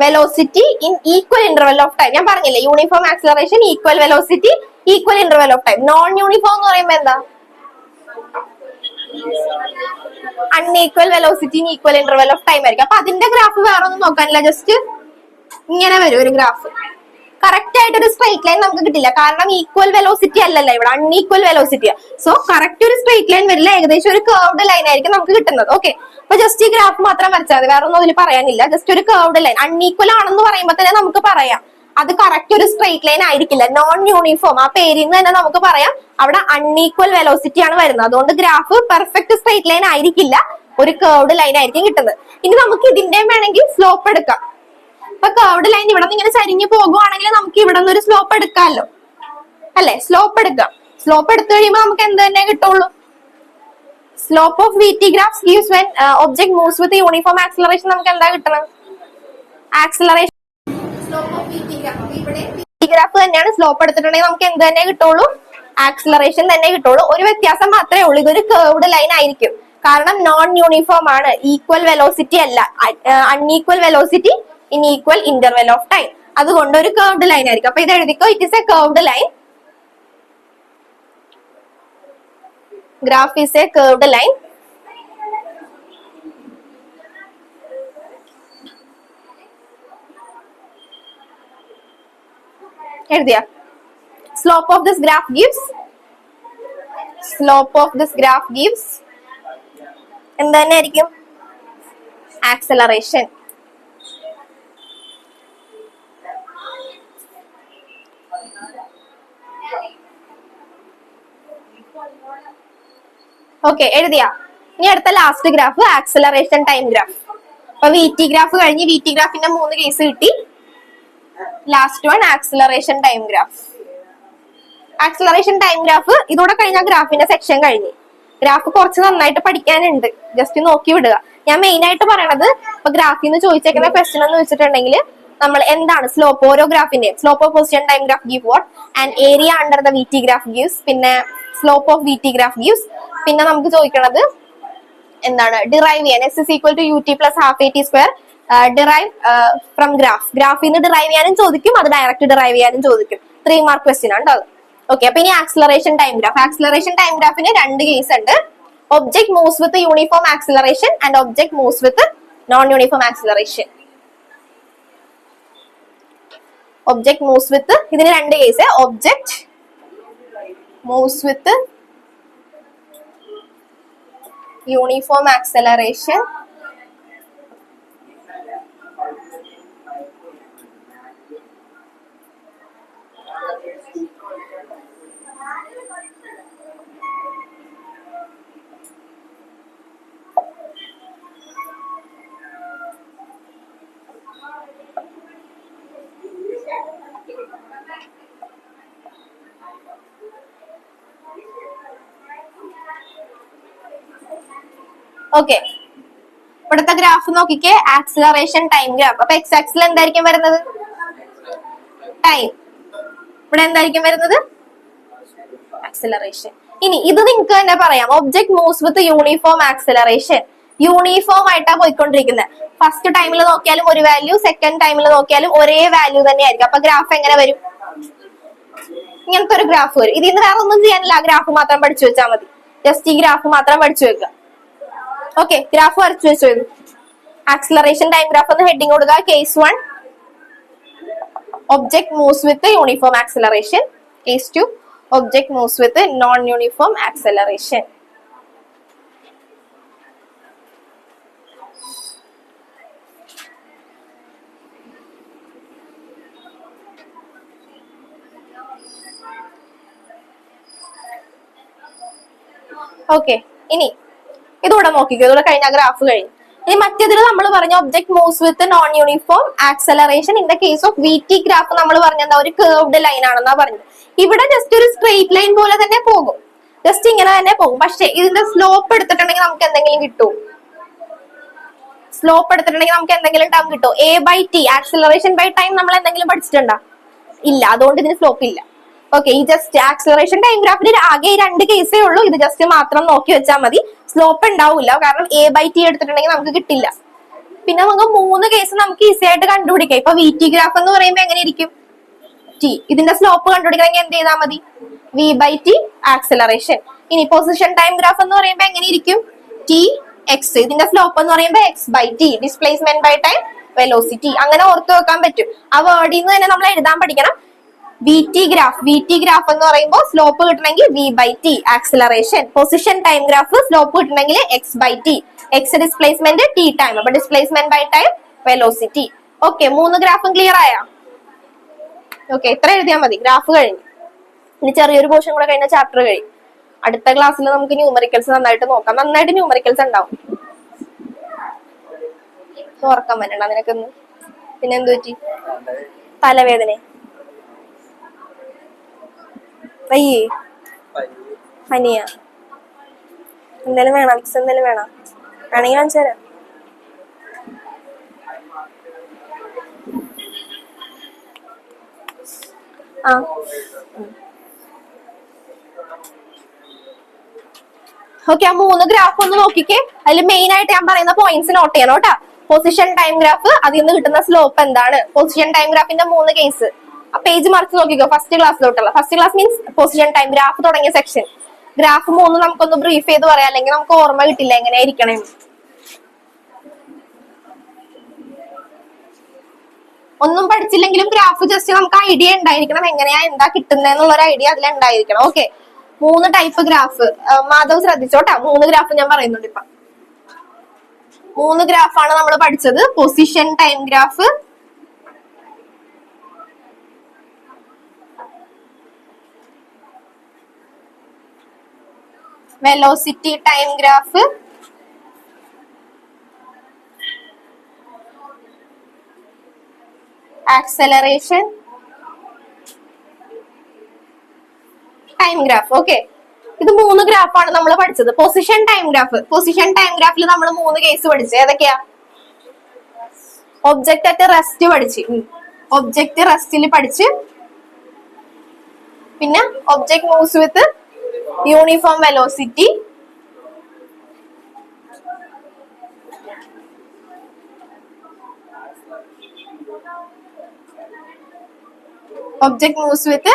velocity in equal interval of time. ഞാൻ പറഞ്ഞില്ലേ, uniform acceleration equal velocity equal interval of time. Non uniform എന്ന് പറയുമ്പോൾ എന്താ? Unequal velocity in equal interval of time ആയിരിക്കും. അപ്പൊ അതിന്റെ ഗ്രാഫ് വേറെ ഒന്നും നോക്കാനില്ല. ജസ്റ്റ് ഇങ്ങനെ വരും ഒരു ഗ്രാഫ്. കറക്റ്റ് ആയിട്ട് ഒരു സ്ട്രൈറ്റ് ലൈൻ നമുക്ക് കിട്ടില്ല, കാരണം ഈക്വൽ വെലോസിറ്റി അല്ലല്ലോ ഇവിടെ, അൺഈക്വൽ വെലോസിറ്റിയാ. സോ കറക്റ്റ് ഒരു സ്ട്രൈറ്റ് ലൈൻ വരില്ല, ഏകദേശം ഒരു കർവ്ഡ് ലൈൻ ആയിരിക്കും നമുക്ക് കിട്ടുന്നത്. ഓക്കെ, അപ്പൊ ജസ്റ്റ് ഈ ഗ്രാഫ് മാത്രം വരച്ചാൽ മതി, വേറെ ഒന്നും അതിൽ പറയാനില്ല. ജസ്റ്റ് ഒരു കർവ്ഡ് ലൈൻ. അൺഈക്വൽ ആണെന്ന് പറയുമ്പോൾ തന്നെ നമുക്ക് പറയാം അത് കറക്റ്റ് ഒരു സ്ട്രൈറ്റ് ലൈൻ ആയിരിക്കില്ല. നോൺ യൂണിഫോം, ആ പേരിൽ നിന്ന് തന്നെ നമുക്ക് പറയാം അവിടെ അൺഈക്വൽ വെലോസിറ്റി ആണ് വരുന്നത്. അതുകൊണ്ട് ഗ്രാഫ് പെർഫെക്റ്റ് സ്ട്രൈറ്റ് ലൈൻ ആയിരിക്കില്ല, ഒരു കർവ്ഡ് ലൈൻ ആയിരിക്കും കിട്ടുന്നത്. ഇനി നമുക്ക് ഇതിന്റെയും വേണമെങ്കിൽ സ്ലോപ്പ് എടുക്കാം. ഇപ്പൊ കർവ്ഡ് ലൈൻ ഇവിടെ നിന്ന് ഇങ്ങനെ ചരിഞ്ഞു പോകുവാണെങ്കിൽ നമുക്ക് ഇവിടെ നിന്ന് ഒരു സ്ലോപ്പ് എടുക്കാമല്ലോ, അല്ലെ? സ്ലോപ്പ് എടുക്കാം. സ്ലോപ്പ് എടുത്തു കഴിയുമ്പോൾ നമുക്ക് എന്ത് തന്നെ കിട്ടുള്ളൂ? Slope of VT graph gives when object moves with uniform acceleration നമുക്ക് എന്താ കിട്ടണം? Acceleration slope of VT graph. അപ്പൊ ഇവിടെ VT ഗ്രാഫ് തന്നെയാണ്. സ്ലോപ്പ് എടുത്തിട്ടുണ്ടെങ്കിൽ നമുക്ക് എന്ത് തന്നെ കിട്ടുള്ളൂ? ആക്സിലറേഷൻ തന്നെ കിട്ടുള്ളൂ. ഒരു വ്യത്യാസം മാത്രമേ ഉള്ളൂ, ഇതൊരു കേർവ്ഡ് ലൈൻ ആയിരിക്കും. കാരണം നോൺ യൂണിഫോം ആണ്, ഈക്വൽ വെലോസിറ്റി അല്ല. Unequal velocity in equal interval of time. അതുകൊണ്ട് ഒരു കേർവ്ഡ് ലൈൻ ആയിരിക്കും. അപ്പൊ ഇത് എഴുതിക്കോ, it is a curved line. Graph is a curved line. എഴുതിയ slope of this graph gives എന്ത് തന്നെ ആയിരിക്കും? ആക്സലറേഷൻ. ഓക്കെ, എഴുതിയ. ഇനി അടുത്ത last graph acceleration time graph. അപ്പൊ VT ഗ്രാഫ് കഴിഞ്ഞ് VT ഗ്രാഫിന്റെ 3 കേസ് കിട്ടി. Last one acceleration time graph. Acceleration time graph ഇതോടെ കഴിഞ്ഞ ഗ്രാഫിന്റെ സെക്ഷൻ കഴിഞ്ഞ്. ഗ്രാഫ് കുറച്ച് നന്നായിട്ട് പഠിക്കാനുണ്ട്, ജസ്റ്റ് നോക്കി വിടുക. ഞാൻ മെയിൻ ആയിട്ട് പറയണത്, ഇപ്പൊ ഗ്രാഫിൽ നിന്ന് ചോദിച്ചേക്കുന്ന ക്വസ്റ്റ്യൻ എന്ന് വെച്ചിട്ടുണ്ടെങ്കിൽ നമ്മൾ എന്താണ് സ്ലോപ്പ്, ഓരോ ഗ്രാഫിന്റെ slope of position time graph give what and area under the VT graph gives, പിന്നെ slope of VT graph gives. പിന്നെ നമുക്ക് ചോദിക്കണത് എന്താണ്, ഡിറൈവ് ചെയ്യാൻ S is equal to UT plus half AT square derive from ഗ്രാഫിൽ നിന്ന് ഡിറൈവ് ചെയ്യാനും ചോദിക്കും, അത് ഡയറക്റ്റ് ഡിറൈവ് ചെയ്യാനും ചോദിക്കും. 3 മാർക്ക് ക്വസ്റ്റ്യൻ ആണ് അത്. ഓക്കെ, അപ്പൊ ഇനി acceleration time graph. Acceleration time ഗ്രാഫിന് 2 കേസ് ഉണ്ട്. Object moves with uniform acceleration and object moves with non uniform acceleration. Object moves with, ഇതിന് 2 case. Object moves with uniform acceleration okay. ഇവിടുത്തെ ഗ്രാഫ് നോക്കിക്കേ, ആക്സിലറേഷൻ ടൈം ഗ്രാഫ്. അപ്പൊ X ആക്സിൽ എന്തായിരിക്കും വരുന്നത്? ടൈം. ഇവിടെ എന്തായിരിക്കും വരുന്നത്? ആക്സിലറേഷൻ. ഇനി ഇത് നിങ്ങൾക്ക് തന്നെ പറയാം, object moves with uniform acceleration. Uniform ആയിട്ടാ പോയിക്കൊണ്ടിരിക്കുന്നത്. ഫസ്റ്റ് ടൈമിൽ നോക്കിയാലും ഒരു വാല്യൂ, സെക്കൻഡ് ടൈമിൽ നോക്കിയാലും ഒരേ വാല്യൂ തന്നെയായിരിക്കും. അപ്പൊ ഗ്രാഫ് എങ്ങനെ വരും? ഇങ്ങനത്തെ ഒരു ഗ്രാഫ് വരും. ഇതിൽ നിന്ന് വേറെ ഒന്നും ചെയ്യാനില്ല, ഗ്രാഫ് മാത്രം പഠിച്ചു വെച്ചാൽ മതി. ജസ്റ്റ് ഈ ഗ്രാഫ് മാത്രം പഠിച്ചു വെക്കുക. ഓക്കെ, ഗ്രാഫ് വരച്ചു വെച്ചു. ആക്സിലറേഷൻ ടൈം ഗ്രാഫ് എന്ന് ഹെഡിങ് കൊടുക്കുക. Case 1 object moves with uniform acceleration. Case 2 object moves with non uniform acceleration. Okay, ഇനി ഇതൂടെ നോക്കിക്കോ, ഇതൂടെ കഴിഞ്ഞ ഗ്രാഫ് കഴിഞ്ഞു. ഇനി മറ്റേതിൽ നമ്മൾ പറഞ്ഞ object moves with non uniform acceleration in the case of VT graph നമ്മൾ പറഞ്ഞ എന്താ, ഒരു കേർവ്ഡ് ലൈൻ ആണെന്നാ പറഞ്ഞത്. ഇവിടെ ജസ്റ്റ് ഒരു സ്ട്രെയിറ്റ് ലൈൻ പോലെ തന്നെ പോകും, ജസ്റ്റ് ഇങ്ങനെ തന്നെ പോകും. പക്ഷെ ഇതിന്റെ സ്ലോപ്പ് എടുത്തിട്ടുണ്ടെങ്കിൽ നമുക്ക് എന്തെങ്കിലും കിട്ടും? സ്ലോപ്പ് എടുത്തിട്ടുണ്ടെങ്കിൽ നമുക്ക് എന്തെങ്കിലും ടേം കിട്ടും? A/T ആക്സിലറേഷൻ ബൈ ടൈം നമ്മൾ എന്തെങ്കിലും പഠിച്ചിട്ടുണ്ടോ? ഇല്ല, അതുകൊണ്ട് ഇതിന് സ്ലോപ്പ് ഇല്ല. ഓക്കെ, ഈ ജസ്റ്റ് ആക്സിലറേഷൻ ടൈം ഗ്രാഫിന് ആകെ 2 കേസേ ഉള്ളൂ. ഇത് ജസ്റ്റ് മാത്രം നോക്കി വെച്ചാൽ മതി. സ്ലോപ്പ് ഉണ്ടാവില്ല, കാരണം A/T എടുത്തിട്ടുണ്ടെങ്കിൽ നമുക്ക് കിട്ടില്ല. പിന്നെ നമുക്ക് 3 കേസ് നമുക്ക് ഈസി ആയിട്ട് കണ്ടുപിടിക്കാം. ഇപ്പൊ VT ഗ്രാഫ് എന്ന് പറയുമ്പോൾ എങ്ങനെ ഇരിക്കും? T. ഇതിന്റെ സ്ലോപ്പ് കണ്ടുപിടിക്കണമെങ്കിൽ എന്ത് ചെയ്താൽ മതി? V/T acceleration. ഇനി പൊസിഷൻ ടൈം ഗ്രാഫ് എന്ന് പറയുമ്പോൾ എങ്ങനെ ഇരിക്കും? Tx. ഇതിന്റെ സ്ലോപ്പ് എന്ന് പറയുമ്പോൾ x/t displacement by time velocity. അങ്ങനെ ഓർത്ത് വെക്കാൻ പറ്റും. ആ വേർഡിൽ നിന്ന് തന്നെ നമ്മൾ എഴുതാൻ പഠിക്കണം. VT ഗ്രാഫ് എന്ന് പറയുമ്പോൾ സ്ലോപ്പ് കിട്ടണമെങ്കിൽ V/T acceleration. Position time graph slope കിട്ടണമെങ്കിൽ x/t. x displacement, t time. അപ്പൊ displacement by time velocity. Okay, 3 ഗ്രാഫും ക്ലിയർ ആയ? ഓക്കെ, ഇത്ര എഴുതിയാൽ മതി. ഗ്രാഫ് കഴിഞ്ഞു. ഇനി ചെറിയൊരു പോർഷൻ കൂടെ കഴിഞ്ഞ ചാപ്റ്റർ കഴിയും. അടുത്ത ക്ലാസ്സിൽ നമുക്ക് ന്യൂമറിക്കൽസ് നന്നായിട്ട് നോക്കാം. നന്നായിട്ട് ന്യൂമറിക്കൽസ് ഉണ്ടാവും. ഉറക്കം വരണ്ട നിനക്കൊന്ന്? പിന്നെ എന്ത് പറ്റി? തലവേദന? അയ്യേ, പനിയാ? എന്തായാലും വേണം, വിക്സ് എന്തായാലും വേണം. വേണമെങ്കിൽ വാങ്ങിച്ചു തരാം. ആ ഓക്കെ, ആ 3 ഗ്രാഫ് ഒന്ന് നോക്കിക്കേ. അതിൽ മെയിൻ ആയിട്ട് ഞാൻ പറയുന്ന പോയിന്റ്സ് നോട്ട് ചെയ്യണം കേട്ടാ. പൊസിഷൻ ടൈം ഗ്രാഫ്, അതിൽ നിന്ന് കിട്ടുന്ന സ്ലോപ്പ് എന്താണ്, പൊസിഷൻ ടൈം ഗ്രാഫിന്റെ 3 കേസ്. ആ പേജ് മറിച്ച് നോക്കിക്കോ, ഫസ്റ്റ് ക്ലാസ്സിലോട്ടുള്ള. First class means position time graph തുടങ്ങിയ സെക്ഷൻ. ഗ്രാഫ് 3 നമുക്കൊന്ന് ബ്രീഫ് ചെയ്ത് പറയാം, അല്ലെങ്കിൽ നമുക്ക് ഓർമ്മ കിട്ടില്ല എങ്ങനെയായിരിക്കണേ. ഒന്നും പഠിച്ചില്ലെങ്കിലും ഗ്രാഫ് ജസ്റ്റ് നമുക്ക് ഐഡിയ ഉണ്ടായിരിക്കണം, എങ്ങനെയാ എന്താ കിട്ടുന്നതെന്നുള്ള ഒരു ഐഡിയ അതിലുണ്ടായിരിക്കണം. Okay, 3 type graph. മാധവ് ശ്രദ്ധിച്ചോട്ടാ, 3 ഗ്രാഫ് ഞാൻ പറയുന്നുണ്ട് ഇപ്പൊ. 3 ഗ്രാഫാണ് നമ്മൾ പഠിച്ചത്. Position time graph, velocity time graph, acceleration time graph. Okay, ഇത് 3 ഗ്രാഫാണ് നമ്മൾ പഠിച്ചത്. Position time graph, position time ഗ്രാഫിൽ നമ്മൾ 3 കേസ് പഠിച്ചു. ഏതൊക്കെയാ? ഒബ്ജക്റ്റ് അറ്റ് റെസ്റ്റ് പഠിച്ച്, ഒബ്ജക്റ്റ് റെസ്റ്റിൽ പഠിച്ച്, പിന്നെ object moves with uniform velocity, object moves with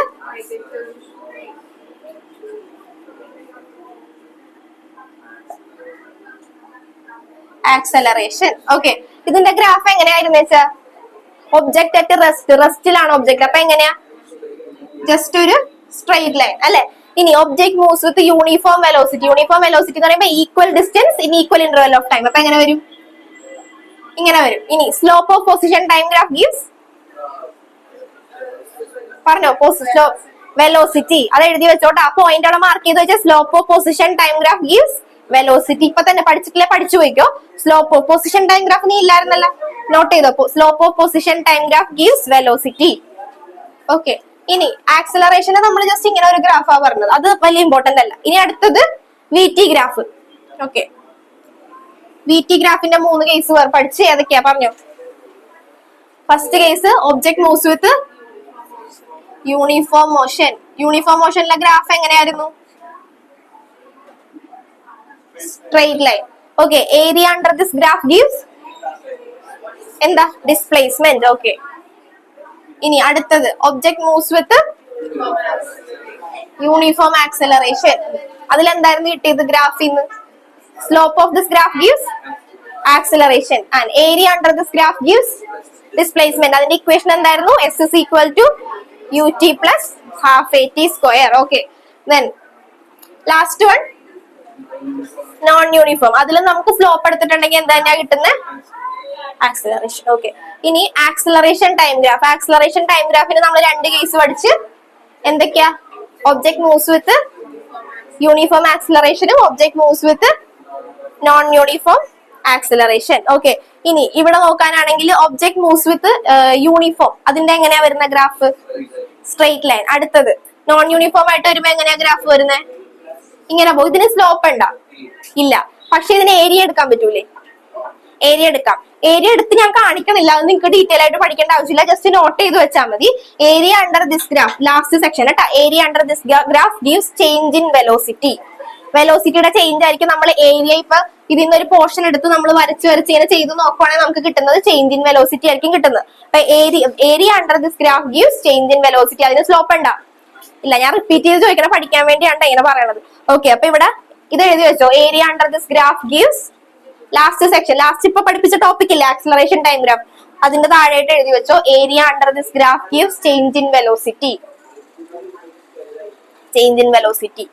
acceleration. Okay, ഇതിന്റെ ഗ്രാഫ് എങ്ങനെയായിരുന്നു വെച്ചാ, ഒബ്ജക്റ്റ് അറ്റ് റെസ്റ്റ്, റെസ്റ്റിലാണ് ഒബ്ജക്റ്റ്. അപ്പൊ എങ്ങനെയാ? ജസ്റ്റ് ഒരു സ്ട്രെയിറ്റ് ലൈൻ അല്ലെ. ഇനി object moves with uniform velocity, uniform velocity എന്ന് പറയുമ്പോൾ equal distance in equal interval of time. അപ്പൊ എങ്ങനെ വരും? ഇങ്ങനെ വരും. ഇനി slope of position time graph gives, പറഞ്ഞോ, വെലോസിറ്റി. അത് എഴുതി വെച്ചോട്ടെ, ആ പോയിന്റ് അവിടെ മാർക്ക് ചെയ്ത് വെച്ചാൽ slope of position time graph gives velocity. ഇപ്പൊ തന്നെ പഠിച്ചിട്ടില്ലേ? പഠിച്ചു പോയിക്കോ. Slope of position time graph നീ ഇല്ലായിരുന്നല്ല, നോട്ട് ചെയ്തോ. Slope of position time graph gives velocity. Okay, ഇനി ആക്സലറേഷന് നമ്മൾ ജസ്റ്റ് ഇങ്ങനെ ഒരു ഗ്രാഫാ പറഞ്ഞത്, അത് വലിയ ഇമ്പോർട്ടന്റ് അല്ല. ഇനി അടുത്തത് V T graph. Okay, V T ഗ്രാഫിന്റെ 3 കേസ് പഠിച്ച്. ഏതൊക്കെയാ പറഞ്ഞോ? First case, object moves with uniform motion. Uniform മോഷനിലെ ഗ്രാഫ് എങ്ങനെയായിരുന്നു? Straight line. Okay, area under this graph gives എന്താ? ഡിസ്പ്ലേസ്മെന്റ്. ഓക്കെ, ഇനി അടുത്തത് object moves with uniform acceleration. അതിലെന്തായിരുന്നു കിട്ടിയത് ഗ്രാഫിന്ന്? Slope of this graph gives acceleration and area under this graph gives displacement. അതിന്റെ ഇക്വേഷൻ എന്തായിരുന്നു? S is equal to U T plus half A T square. Okay, then last one non uniform. അതിൽ നമുക്ക് സ്ലോപ്പ് എടുത്തിട്ടുണ്ടെങ്കിൽ എന്താ തന്നെയാ കിട്ടുന്നത്? ആക്സലറേഷൻ. ഓക്കെ, ഇനി acceleration time graph. Acceleration time ഗ്രാഫിന് നമ്മൾ 2 കേസ് പഠിച്ച്. എന്തൊക്കെയാ? ഒബ്ജക്ട് മൂവ്സ് വിത്ത് യൂണിഫോം ആക്സലറേഷനും object moves with non uniform acceleration. Okay, ഇനി ഇവിടെ നോക്കാനാണെങ്കിൽ ഒബ്ജക്ട് മൂവ്സ് വിത്ത് യൂണിഫോം, അതിന്റെ എങ്ങനെയാ വരുന്ന ഗ്രാഫ്? Straight line. അടുത്തത് നോൺ യൂണിഫോം ആയിട്ട് വരുമ്പോ എങ്ങനെയാ ഗ്രാഫ് വരുന്നത്? ഇങ്ങനെ പോകും. ഇതിന് സ്ലോപ്പ് ഉണ്ടോ? ഇല്ല. പക്ഷെ ഇതിന് ഏരിയ എടുക്കാൻ പറ്റൂലേ? ഏരിയ എടുക്കാം. ഏരിയ എടുത്ത് ഞാൻ കാണിക്കണില്ല, അത് നിങ്ങൾക്ക് ഡീറ്റെയിൽ ആയിട്ട് പഠിക്കേണ്ട ആവശ്യമില്ല, ജസ്റ്റ് നോട്ട് ചെയ്ത് വെച്ചാൽ മതി. Area under this graph, last section കേട്ടോ. Area under this graph gives change in velocity. വെലോസിറ്റിയുടെ ചേഞ്ച് ആയിരിക്കും. നമ്മൾ ഏരിയ ഇപ്പൊ ഇതിൽ നിന്ന് ഒരു പോർഷൻ എടുത്ത് നമ്മൾ വരച്ച് ഇങ്ങനെ ചെയ്ത് നോക്കുവാണെങ്കിൽ നമുക്ക് കിട്ടുന്നത് ചേഞ്ച് ഇൻ വെലോസിറ്റി ആയിരിക്കും കിട്ടുന്നത്. അപ്പൊ area under this graph gives change in velocity. അതിന് സ്ലോപ്പ് ഉണ്ടോ? ഇല്ല. ഞാൻ റിപ്പീറ്റ് ചെയ്ത് ചോദിക്കണം, പഠിക്കാൻ വേണ്ടിയാണ് ഇങ്ങനെ പറയണത്. ഓക്കെ, അപ്പൊ ഇവിടെ ഇത് എഴുതി വെച്ചോ. Area under this graph gives, last section, last ഇപ്പൊ പഠിപ്പിച്ച ടോപ്പിക് ഇല്ലേ, ആക്സലറേഷൻ ടൈം ഗ്രാഫ്, അതിന്റെ താഴെയായിട്ട് എഴുതി വെച്ചോ. Area under this graph gives change in velocity. Change in velocity.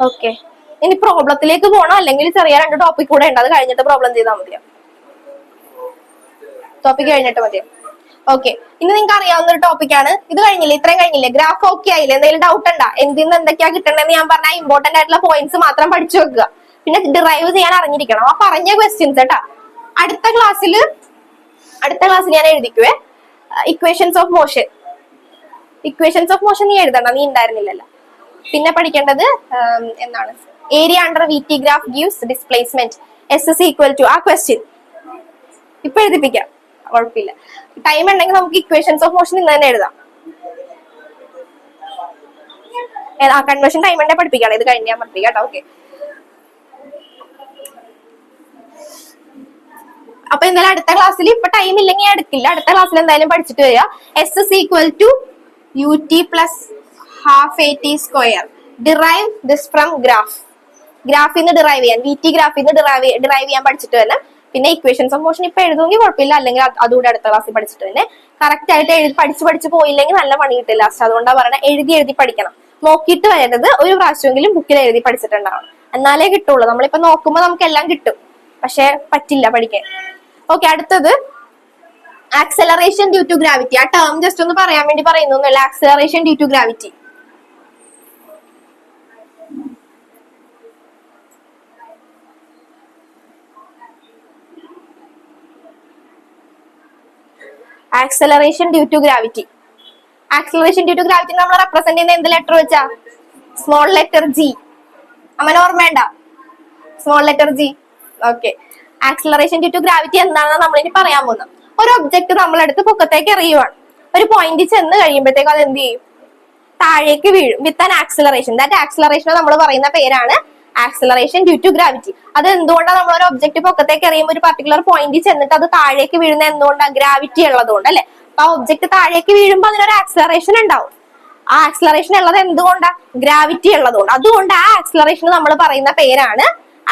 Okay, ഇനി പ്രോബ്ലത്തിലേക്ക് പോകണം, അല്ലെങ്കിൽ ചെറിയ 2 ടോപ്പിക് കൂടെ ഉണ്ട്, അത് കഴിഞ്ഞിട്ട് പ്രോബ്ലം ചെയ്താൽ മതിയോ? ടോപ്പിക് കഴിഞ്ഞിട്ട് മതിയോ? ഓക്കെ, ഇനി നിങ്ങൾക്ക് അറിയാവുന്ന ഒരു ടോപ്പിക്കാണ്. ഇത് കഴിഞ്ഞില്ലേ? ഇത്രയും കഴിഞ്ഞില്ലേ? ഗ്രാഫ് ഓക്കെ ആയില്ലേ? എന്തെങ്കിലും ഡൗട്ട് ഉണ്ടാ? എന്തിന്ന് എന്തൊക്കെയാ കിട്ടണമെന്ന് ഞാൻ പറഞ്ഞ ഇമ്പോർട്ടന്റ് ആയിട്ടുള്ള പോയിന്റ്സ് മാത്രം പഠിച്ചു വെക്കുക. പിന്നെ ഡിറൈവ് ചെയ്യാൻ അറിഞ്ഞിരിക്കണം. ആ പറഞ്ഞ ക്വസ്റ്റ്യൻസ് കേട്ടാ. അടുത്ത ക്ലാസ്സിൽ ഞാൻ എഴുതിക്കുവേ equations of motion. Equations of motion നീ എഴുതണം, നീ ഉണ്ടായിരുന്നില്ലല്ലോ. പിന്നെ പഠിക്കേണ്ടത് എന്താണ്, area under v T graph gives displacement s is equal to, ആ ക്വസ്റ്റ്യൻ ഇപ്പൊ എഴുതിപ്പിക്കാം, കുഴപ്പമില്ല. ടൈം ഉണ്ടെങ്കിൽ നമുക്ക് ഇക്വേഷൻസ് ഓഫ് മോഷൻ ഇന്ന് തന്നെ എഴുതാം. ആ കൺവേർഷൻ ടൈം ഉണ്ടെ പഠിപ്പിക്കാം, ഇത് കഴിഞ്ഞ് ഞാൻ പഠിപ്പിക്കാം കേട്ടോ. ഓക്കെ, അപ്പൊ എന്തായാലും അടുത്ത ക്ലാസ്സിൽ, ഇപ്പൊ ടൈം ഇല്ലെങ്കിൽ ഞാൻ എടുക്കില്ല, അടുത്ത ക്ലാസ്സിൽ എന്തായാലും പഠിച്ചിട്ട് വരിക. S is equal to U T plus half A T square. Derive this from graph. ഗ്രാഫിൽ നിന്ന് ഡിറൈവ് ചെയ്യാൻ, വി ടി ഗ്രാഫിൽ നിന്ന് ഡിറൈവ് ചെയ്യാൻ പഠിച്ചിട്ട് തന്നെ. പിന്നെ ഇക്വേഷൻസ് ഓഫ് മോഷൻ ഇപ്പൊ എഴുതുമെങ്കിൽ കുഴപ്പമില്ല, അല്ലെങ്കിൽ അതുകൂടെ അടുത്ത ക്ലാസ്സിൽ പഠിച്ചിട്ട് തന്നെ. കറക്റ്റ് ആയിട്ട് പഠിച്ചു പോയില്ലെങ്കിൽ നല്ല പണി കിട്ടില്ല ലാസ്റ്റ്. അതുകൊണ്ടാണ് പറയണത്, എഴുതി പഠിക്കണം. നോക്കിയിട്ട് വരരുത്, ഒരു പ്രാവശ്യമെങ്കിലും ബുക്കിൽ എഴുതി പഠിച്ചിട്ടുണ്ടാവണം, എന്നാലേ കിട്ടുള്ളൂ. നമ്മളിപ്പോ നോക്കുമ്പോൾ നമുക്ക് എല്ലാം കിട്ടും, പക്ഷെ പറ്റില്ല പഠിക്കാൻ. ഓക്കെ, അടുത്തത് ആക്സലറേഷൻ ഡ്യൂ ടു ഗ്രാവിറ്റി. ആ ടേം ജസ്റ്റ് ഒന്ന് പറയാൻ വേണ്ടി പറയുന്നൊന്നുമില്ല. Acceleration due to gravity. Acceleration due to gravity. Acceleration due to gravity നമ്മൾ റെപ്രസെന്റ് ചെയ്യുന്ന എന്ത് ലെറ്റർ വെച്ചാ? Small letter g. അങ്ങനെ ഓർമ്മ വേണ്ട, small letter g. Okay, acceleration due to gravity എന്താണെന്ന് നമ്മളിനി പറയാൻ പോകുന്നത്. ഒരു ഒബ്ജക്ട് നമ്മളെടുത്ത് പൊക്കത്തേക്ക് എറിയുവാണ്. ഒരു പോയിന്റ് ചെന്ന് കഴിയുമ്പോഴത്തേക്കും അത് എന്ത് ചെയ്യും? താഴേക്ക് വീഴും with an acceleration. That acceleration നമ്മൾ പറയുന്ന പേരാണ് ആക്സലറേഷൻ ഡ്യൂ ടു ഗ്രാവിറ്റി. അത് എന്തുകൊണ്ടാണ് നമ്മൾ ഒരു ഒബ്ജക്ട് പൊക്കത്തേക്ക് എറിയുമ്പോൾ ഒരു പർട്ടിക്കുലർ പോയിന്റ് ചെന്നിട്ട് അത് താഴേക്ക് വീഴുന്ന എന്തുകൊണ്ടാണ്? ഗ്രാവിറ്റി ഉള്ളതുകൊണ്ട് അല്ലെ. അപ്പൊ ആ ഒബ്ജക്ട് താഴേക്ക് വീഴുമ്പോൾ അതിനൊരു ആക്സലറേഷൻ ഉണ്ടാവും. ആ ആക്സലറേഷൻ ഉള്ളത് എന്തുകൊണ്ടാ? ഗ്രാവിറ്റി ഉള്ളതുകൊണ്ട്. അതുകൊണ്ട് ആ ആക്സലറേഷൻ നമ്മൾ പറയുന്ന പേരാണ്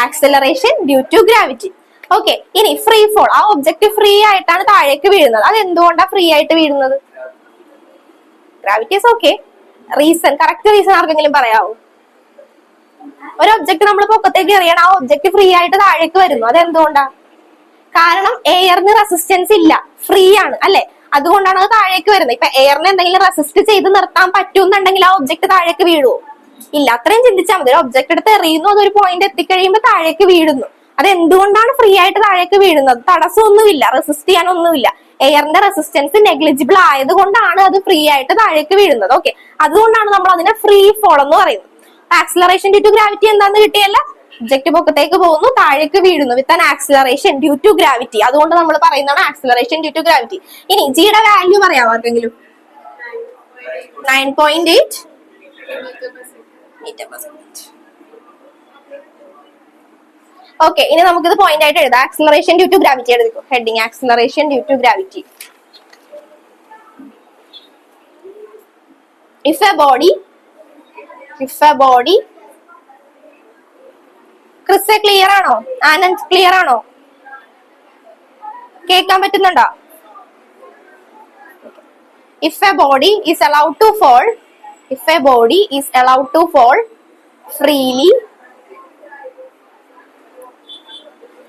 acceleration due to gravity. Okay, ഇനി ഫ്രീ ഫോൾ. ആ ഒബ്ജക്ട് ഫ്രീ ആയിട്ടാണ് താഴേക്ക് വീഴുന്നത്. അത് എന്തുകൊണ്ടാണ് ഫ്രീ ആയിട്ട് വീഴുന്നത്? Gravity is okay. Reason, correct reason ആർക്കെങ്കിലും പറയാവോ? ഒരു ഒബ്ജക്ട് നമ്മൾ പൊക്കത്തേക്ക് എറിയണം, ആ ഒബ്ജക്ട് ഫ്രീ ആയിട്ട് താഴേക്ക് വരുന്നു. അത് എന്തുകൊണ്ടാ? കാരണം എയറിന് റെസിസ്റ്റൻസ് ഇല്ല, ഫ്രീ ആണ് അല്ലെ. അതുകൊണ്ടാണ് അത് താഴേക്ക് വരുന്നത്. ഇപ്പൊ എയറിന് എന്തെങ്കിലും റെസിസ്റ്റ് ചെയ്ത് നിർത്താൻ പറ്റുന്നുണ്ടെങ്കിൽ ആ ഒബ്ജക്ട് താഴേക്ക് വീഴുവോ? ഇല്ല. അത്രയും ചിന്തിച്ചാൽ മതി. ഒരു ഒബ്ജക്ട് എടുത്ത് എറിയുന്നു, അതൊരു പോയിന്റ് എത്തിക്കഴിയുമ്പോൾ താഴേക്ക് വീഴുന്നു. അത് എന്തുകൊണ്ടാണ് ഫ്രീ ആയിട്ട് താഴേക്ക് വീഴുന്നത്? തടസ്സമൊന്നുമില്ല, റെസിസ്റ്റ് ചെയ്യാനൊന്നുമില്ല. എയറിന്റെ റെസിസ്റ്റൻസ് നെഗ്ലിജിബിൾ ആയതുകൊണ്ടാണ് അത് ഫ്രീ ആയിട്ട് താഴേക്ക് വീഴുന്നത്. ഓക്കെ, അതുകൊണ്ടാണ് നമ്മൾ അതിനെ ഫ്രീ ഫോൾ എന്ന് പറയുന്നത്. ആക്സിലറേഷൻ ഡ്യൂ ടു ഗ്രാവിറ്റി എന്താന്ന് കിട്ടിയല്ല? ഒബ്ജക്ട് പൊക്കത്തേക്ക് പോകുന്നു, താഴേക്ക് വീഴുന്നു with an acceleration due to gravity. അതുകൊണ്ട് നമ്മൾ പറയുന്നതാണ് ആക്സിലറേഷൻ ഡ്യൂ ടു ഗ്രാവിറ്റി. ഇനി ജിയുടെ വാല്യൂ പറയാമോ ആർക്കെങ്കിലും? 9.8 മീറ്റർ പെർ സെക്കൻഡ്. ഓക്കെ, ഇനി നമുക്കിത് പോയിന്റ് ആയിട്ട് എഴുതാം. ആക്സിലറേഷൻ ഡ്യൂ ടു ഗ്രാവിറ്റി എഴുതിക്കോ. Heading acceleration due to gravity. If a body crystal clear ആണോ? ആനന്ദ് ക്ലിയർ ആണോ? കേൾക്കാൻ പറ്റുന്നുണ്ടോ? If a body is allowed to fall freely,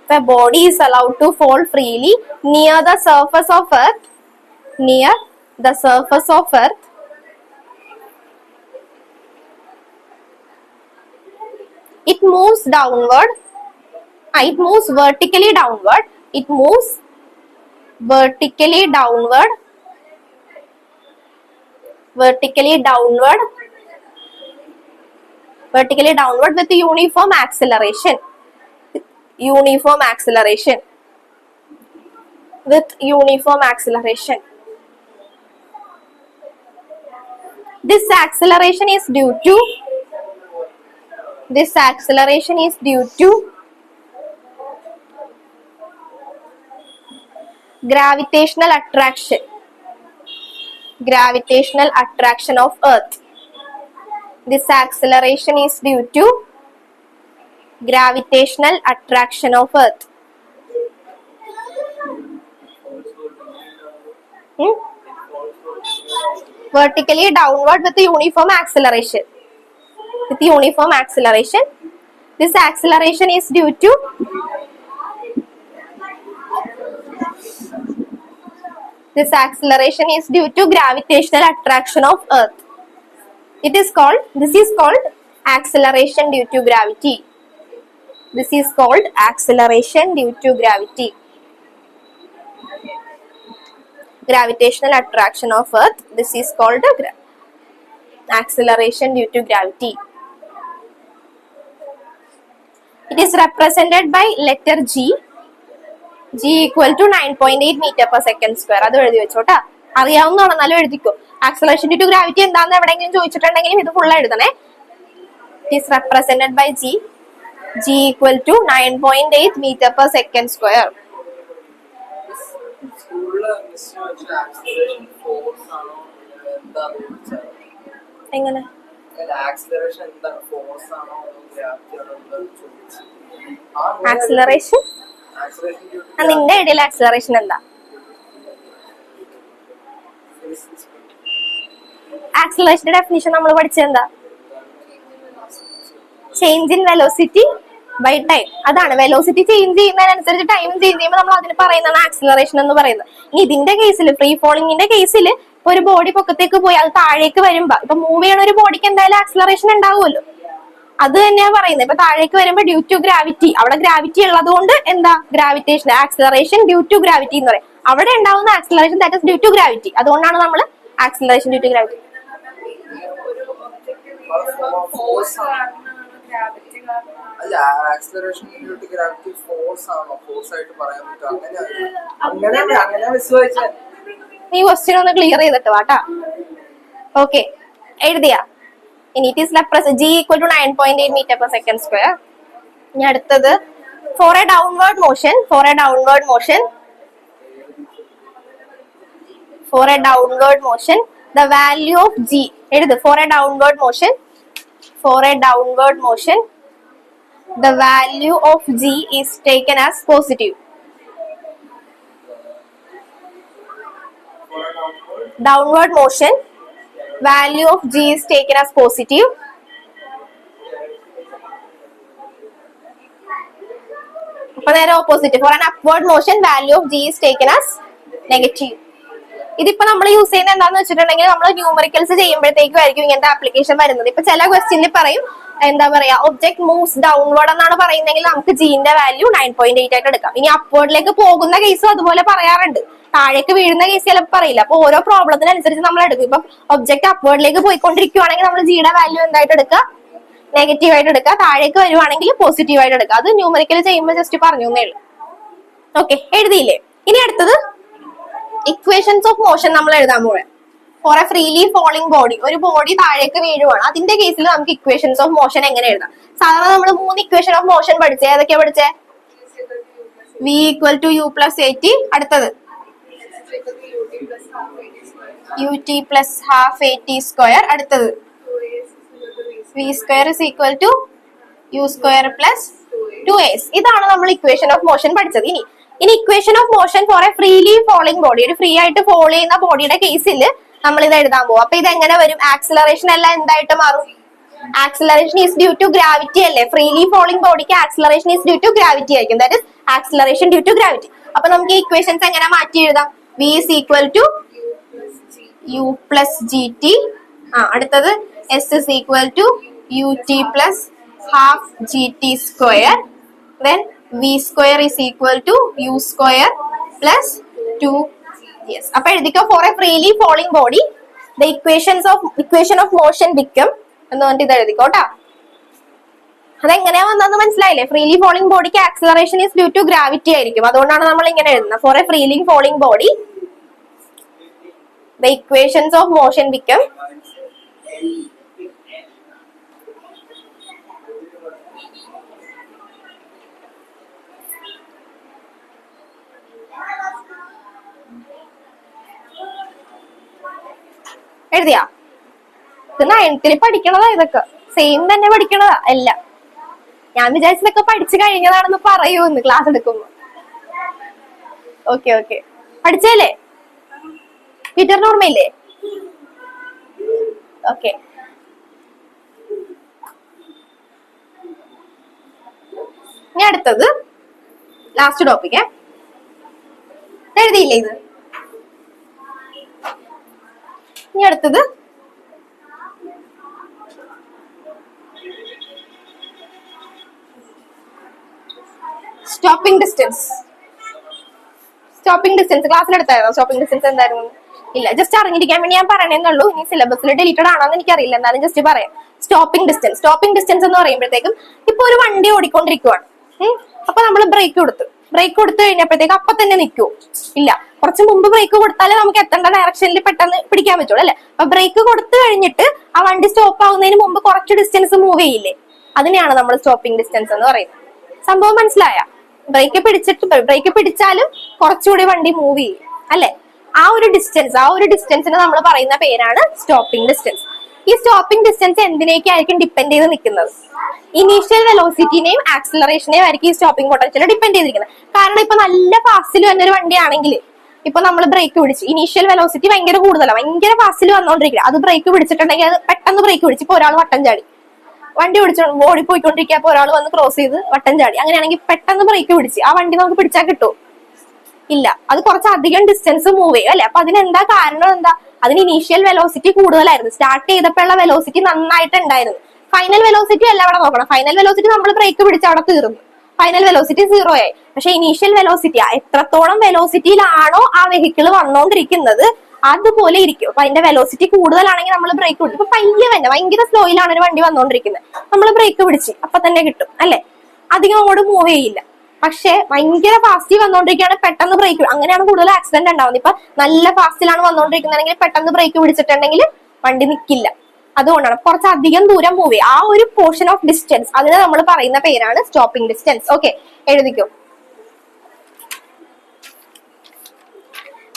if a body is allowed to fall freely near the surface of earth, it moves downward. It moves vertically downward. Vertically downward with uniform acceleration. This acceleration is due to gravitational attraction of earth. This acceleration is due to gravitational attraction of earth. Vertically downward with uniform acceleration. This acceleration is due to gravitational attraction of earth. This is called acceleration due to gravity. Gravitational attraction of earth. This is called Acceleration due to gravity. It is represented by letter G. G equal to 9.8 meter per second square. അത് എഴുതി വെച്ചോട്ടാ. അറിയാവുന്നതാണ്, എന്നാലും എഴുതിക്കോ. ആക്സലറേഷൻ ഡ്യൂ ടു ഗ്രാവിറ്റി എന്താന്ന് എവിടെയെങ്കിലും ചോദിച്ചിട്ടുണ്ടെങ്കിലും ഇത് full എഴുതണേ. It is represented by G. G equal to 9.8 meter per second square. എങ്ങനെ ആക്സിലറേഷൻ? നിന്റെ ഐഡിയയിൽ ആക്സിലറേഷൻ എന്താ? ആക്സിലറേഷന്റെ ഡെഫിനിഷൻ നമ്മൾ പഠിച്ചത് എന്താ? Change in velocity by time. അതാണ്, വെലോസിറ്റി ചേഞ്ച് ചെയ്യുന്നതിനനുസരിച്ച് ടൈം ചേഞ്ച് ചെയ്യുമ്പോൾ നമ്മൾ അതിന് പറയുന്നതാണ് ആക്സിലറേഷൻ എന്ന് പറയുന്നത്. ഇനി ഇതിന്റെ കേസിൽ, ഫ്രീ ഫോളിങ്ങിന്റെ കേസിൽ, ഇപ്പൊ ഒരു ബോഡി പൊക്കത്തേക്ക് പോയി അത് താഴേക്ക് വരുമ്പോ, ഇപ്പൊ മൂവ് ചെയ്യണ ഒരു ബോഡിക്ക് എന്തായാലും ആക്സിലറേഷൻ ഉണ്ടാവുമല്ലോ. അത് തന്നെയാ പറയുന്നത്. ഇപ്പൊ താഴേക്ക് വരുമ്പോ ഡ്യൂ ടു ഗ്രാവിറ്റി, അവിടെ ഗ്രാവിറ്റി ഉള്ളത് കൊണ്ട് എന്താ gravitation, acceleration due to gravity എന്ന് പറയും. അവിടെ ഉണ്ടാവുന്ന acceleration that is due to gravity. അതുകൊണ്ടാണ് നമ്മൾ ആക്സിലറേഷൻ ഡ്യൂ ടു ഗ്രാവിറ്റി. നീ ക്വസ്റ്റ്യൻ ഒന്ന് ക്ലിയർ ചെയ്തിട്ട് വാട്ടാ. ഓക്കെ, എഴുതിയാ? ഇനി it is represented G equal to 9.8 meter per second square. ഇനി അടുത്തത് for a downward motion, for a downward motion the value of G, എഴുത്. for a downward motion the value of G is taken as positive. Downward motion, value of G is taken as positive. അപ്പൊ നേരെ opposite. For an upward motion value of G is taken as negative. ഇതിപ്പോ നമ്മൾ യൂസ് ചെയ്യുന്നത് എന്താന്ന് വെച്ചിട്ടുണ്ടെങ്കിൽ, നമ്മൾ ന്യൂമറിക്കൽസ് ചെയ്യുമ്പോഴത്തേക്കും ആയിരിക്കും ഇങ്ങനത്തെ ആപ്ലിക്കേഷൻ വരുന്നത്. ഇപ്പൊ ചില ക്വസ്റ്റ്യനിൽ പറയും, എന്താ പറയാ, ഒബ്ജക്ട് മൂവ്സ് ഡൗൺവേർഡ് എന്നാണ് പറയുന്നതെങ്കിൽ നമുക്ക് ജിന്റെ വാല്യൂ 9.8 ആയിട്ട് എടുക്കാം. ഇനി അപ്വേർഡിലേക്ക് പോകുന്ന കേസും അതുപോലെ പറയാറുണ്ട്. താഴേക്ക് വീഴുന്ന കേസ് ചിലപ്പോൾ പറയില്ല. അപ്പൊ ഓരോ പ്രോബ്ലത്തിനനുസരിച്ച് നമ്മൾ എടുക്കും. ഇപ്പൊ ഒബ്ജക്ട് അപ്വേർഡിലേക്ക് പോയിക്കൊണ്ടിരിക്കുവാണെങ്കിൽ നമ്മൾ ജിയുടെ വാല്യൂ എന്തായിട്ട് എടുക്കുക? നെഗറ്റീവ് ആയിട്ട് എടുക്കുക. താഴേക്ക് വരുവാണെങ്കിൽ പോസിറ്റീവ് ആയിട്ട് എടുക്കുക. അത് ന്യൂമറിക്കൽ ചെയ്യുമ്പോൾ ജസ്റ്റ് പറഞ്ഞു എന്നേ ഉള്ളൂ. ഓക്കെ, എഴുതിയില്ലേ? ഇനി അടുത്തത് ഇക്വേഷൻസ് ഓഫ് മോഷൻ നമ്മൾ എഴുതാൻ പോവാ. For a freely falling body, ഒരു ബോഡി താഴേക്ക് വീഴുവാണ്. അതിന്റെ കേസിൽ നമുക്ക് ഇക്വേഷൻസ് ഓഫ് മോഷൻ എങ്ങനെ എഴുതാം? സാധാരണ നമ്മൾ 3 ഇക്വേഷൻ ഓഫ് മോഷൻ പഠിച്ചേ. ഏതൊക്കെയാ പഠിച്ചേ? V equal to U plus AT. അടുത്തത് ut plus half AT square. അടുത്തത് V square is equal to U square plus 2as. ഇതാണ് നമ്മൾ ഇക്വേഷൻ ഓഫ് മോഷൻ പഠിച്ചത്. ഇനി equation of motion for a freely falling body, ഒരു ഫ്രീ ആയിട്ട് ഫോളോ ചെയ്യുന്ന ബോഡിയുടെ കേസിൽ നമ്മൾ ഇത് എഴുതാൻ പോകും. അപ്പൊ ഇത് എങ്ങനെ വരും? ആക്സിലറേഷൻ എല്ലാം എന്തായിട്ട് മാറും? Acceleration is due to gravity അല്ലേ? ഫ്രീലി ഫോളിംഗ് ബോഡിക്ക് acceleration is due to gravity ആയിരിക്കും. That is acceleration due to gravity. അപ്പൊ നമുക്ക് ഈ ഇക്വേഷൻസ് എങ്ങനെ മാറ്റി എഴുതാം? V is equal to U plus GT. അടുത്തത് S is equal to ut plus half GT square. Then V square is equal to U square plus 2. Yes. അപ്പൊ എഴുതിക്കോ, for a freely falling body the equation of motion become എന്ന് പറഞ്ഞിട്ട് ഇത് എഴുതിക്കോട്ടാ. അതെങ്ങനെയാ വന്നതെന്ന് മനസ്സിലായില്ലേ? ഫ്രീലി ഫോളിംഗ് ബോഡിക്ക് acceleration is due to gravity ആയിരിക്കും. അതുകൊണ്ടാണ് നമ്മൾ ഇങ്ങനെ എഴുതുന്നത്. For a freely falling body the equations of motion become എഴുതിയാ? ഇത് 9th പഠിക്കണതാ. ഇതൊക്കെ സെയിം തന്നെ പഠിക്കണതാ എല്ലാം. ഞാൻ വിചാരിച്ചതൊക്കെ പഠിച്ചു കഴിഞ്ഞതാണെന്ന് പറയൂന്ന് ക്ലാസ് എടുക്കുമ്പോ. ഓക്കെ, പഠിച്ചല്ലേ? പീറ്ററിന് ഓർമ്മയില്ലേ? ഓക്കെ, ഇനി അടുത്തത് ലാസ്റ്റ് ടോപ്പിക്കേ. എഴുതിയില്ലേ ഇത്? ഇനി അടുത്തത് സ്റ്റോപ്പിംഗ് ഡിസ്റ്റൻസ്. ക്ലാസ്സിലെടുത്തായിരുന്നു സ്റ്റോപ്പിംഗ് ഡിസ്റ്റൻസ് എന്തായിരുന്നു? ഇല്ല, ജസ്റ്റ് അറിഞ്ഞിരിക്കാൻ വേണ്ടി ഞാൻ പറയണേന്നുള്ളൂ. ഇനി സിലബസിൽ ഡിലീറ്റഡ് ആണോ എന്ന് എനിക്കറിയില്ല, എന്നാലും ജസ്റ്റ് പറയാം. Stopping distance. സ്റ്റോപ്പിംഗ് ഡിസ്റ്റൻസ് എന്ന് പറയുമ്പോഴത്തേക്കും ഇപ്പൊ ഒരു വണ്ടി ഓടിക്കൊണ്ടിരിക്കുവാണ്. അപ്പൊ നമ്മൾ ബ്രേക്ക് കൊടുത്തു കഴിഞ്ഞപ്പോഴത്തേക്ക് അപ്പൊ തന്നെ നിൽക്കുവോ? ഇല്ല, കുറച്ച് മുമ്പ് ബ്രേക്ക് കൊടുത്താലേ നമുക്ക് എത്തേണ്ട ഡയറക്ഷനിൽ പെട്ടെന്ന് പിടിക്കാൻ പറ്റുള്ളൂ അല്ലെ. അപ്പൊ ബ്രേക്ക് കൊടുത്തു കഴിഞ്ഞിട്ട് ആ വണ്ടി സ്റ്റോപ്പ് ആവുന്നതിന് മുമ്പ് കുറച്ച് ഡിസ്റ്റൻസ് മൂവ് ചെയ്യില്ലേ? അതിനെയാണ് നമ്മൾ സ്റ്റോപ്പിംഗ് ഡിസ്റ്റൻസ് എന്ന് പറയുന്നത്. സംഭവം മനസ്സിലായ? ബ്രേക്ക് പിടിച്ചാലും കുറച്ചുകൂടി വണ്ടി മൂവ് ചെയ്യും അല്ലെ. ആ ഒരു ഡിസ്റ്റൻസിന് നമ്മൾ പറയുന്ന പേരാണ് സ്റ്റോപ്പിംഗ് ഡിസ്റ്റൻസ്. ഈ സ്റ്റോപ്പിംഗ് ഡിസ്റ്റൻസ് എന്തിനേക്കായിരിക്കും ഡിപ്പെൻഡ് ചെയ്ത് നിൽക്കുന്നത്? ഇനീഷ്യൽ വെലോസിറ്റിനെയും ആക്സിലറേഷനെയും ആയിരിക്കും ഈ സ്റ്റോപ്പിംഗ് പൊട്ടൻഷ്യൽ ഡിപ്പെൻഡ് ചെയ്തിരിക്കുന്നത്. കാരണം ഇപ്പൊ നല്ല ഫാസ്റ്റിൽ വന്നൊരു വണ്ടിയാണെങ്കിൽ ഇപ്പൊ നമ്മൾ ബ്രേക്ക് പിടിച്ച്, ഇനീഷ്യൽ വെലോസിറ്റി ഭയങ്കര കൂടുതലാണ്, ഭയങ്കര ഫാസ്റ്റിൽ വന്നോണ്ടിരിക്കുക, അത് ബ്രേക്ക് പിടിച്ചിട്ടുണ്ടെങ്കിൽ അത് പെട്ടെന്ന് ബ്രേക്ക് പിടിച്ച് ഇപ്പൊ ഒരാൾ വട്ടം ചാടി, വണ്ടി ഓടിപ്പോയിക്കൊണ്ടിരിക്കുക, അപ്പൊ ഒരാൾ വന്ന് ക്രോസ് ചെയ്ത് വട്ടം ചാടി, അങ്ങനെയാണെങ്കിൽ പെട്ടെന്ന് ബ്രേക്ക് പിടിച്ച് ആ വണ്ടി നമുക്ക് പിടിച്ചാൽ കിട്ടുമോ? ഇല്ല, അത് കുറച്ച് അധികം ഡിസ്റ്റൻസ് മൂവ് ചെയ്യും അല്ലെ. അപ്പൊ അതിനെന്താ കാരണം? എന്താ? അതിന് ഇനീഷ്യൽ വെലോസിറ്റി കൂടുതലായിരുന്നു, സ്റ്റാർട്ട് ചെയ്തപ്പോഴുള്ള വെലോസിറ്റി നന്നായിട്ടുണ്ടായിരുന്നു. ഫൈനൽ വെലോസിറ്റി അല്ല അവിടെ നോക്കണം. ഫൈനൽ വെലോസിറ്റി നമ്മൾ ബ്രേക്ക് പിടിച്ച് അവിടെ തീർന്നു, ഫൈനൽ വെലോസിറ്റി 0 ആയി. പക്ഷെ ഇനീഷ്യൽ വെലോസിറ്റി, എത്രത്തോളം വെലോസിറ്റിയിലാണോ ആ വെഹിക്കിൾ വന്നോണ്ടിരിക്കുന്നത് അതുപോലെ ഇരിക്കും. അപ്പൊ അതിന്റെ വെലോസിറ്റി കൂടുതലാണെങ്കിൽ നമ്മൾ ബ്രേക്ക് പിടിച്ചു. ഇപ്പൊ പയ്യെ തന്നെ ഭയങ്കര സ്ലോയിലാണ് ഒരു വണ്ടി വന്നോണ്ടിരിക്കുന്നത്, നമ്മൾ ബ്രേക്ക് പിടിച്ച് അപ്പൊ തന്നെ കിട്ടും അല്ലെ, അധികം അങ്ങോട്ട് മൂവ് ചെയ്യില്ല. പക്ഷെ ഭയങ്കര ഫാസ്റ്റിൽ വന്നോണ്ടിരിക്കുകയാണ്, പെട്ടെന്ന് ബ്രേക്ക്, അങ്ങനെയാണ് കൂടുതൽ ആക്സിഡന്റ് ഉണ്ടാവുന്നത്. ഇപ്പൊ നല്ല ഫാസ്റ്റിലാണ് വന്നോണ്ടിരിക്കുന്നതെങ്കിൽ പെട്ടെന്ന് ബ്രേക്ക് പിടിച്ചിട്ടുണ്ടെങ്കിൽ വണ്ടി നിൽക്കില്ല. അതുകൊണ്ടാണ് കുറച്ച് അധികം ദൂരം മൂവ് ചെയ്യുക. ആ ഒരു പോർഷൻ ഓഫ് ഡിസ്റ്റൻസ്, അതിന് നമ്മൾ പറയുന്ന പേരാണ് സ്റ്റോപ്പിംഗ് ഡിസ്റ്റൻസ്. ഓക്കെ, എഴുതിക്കോ.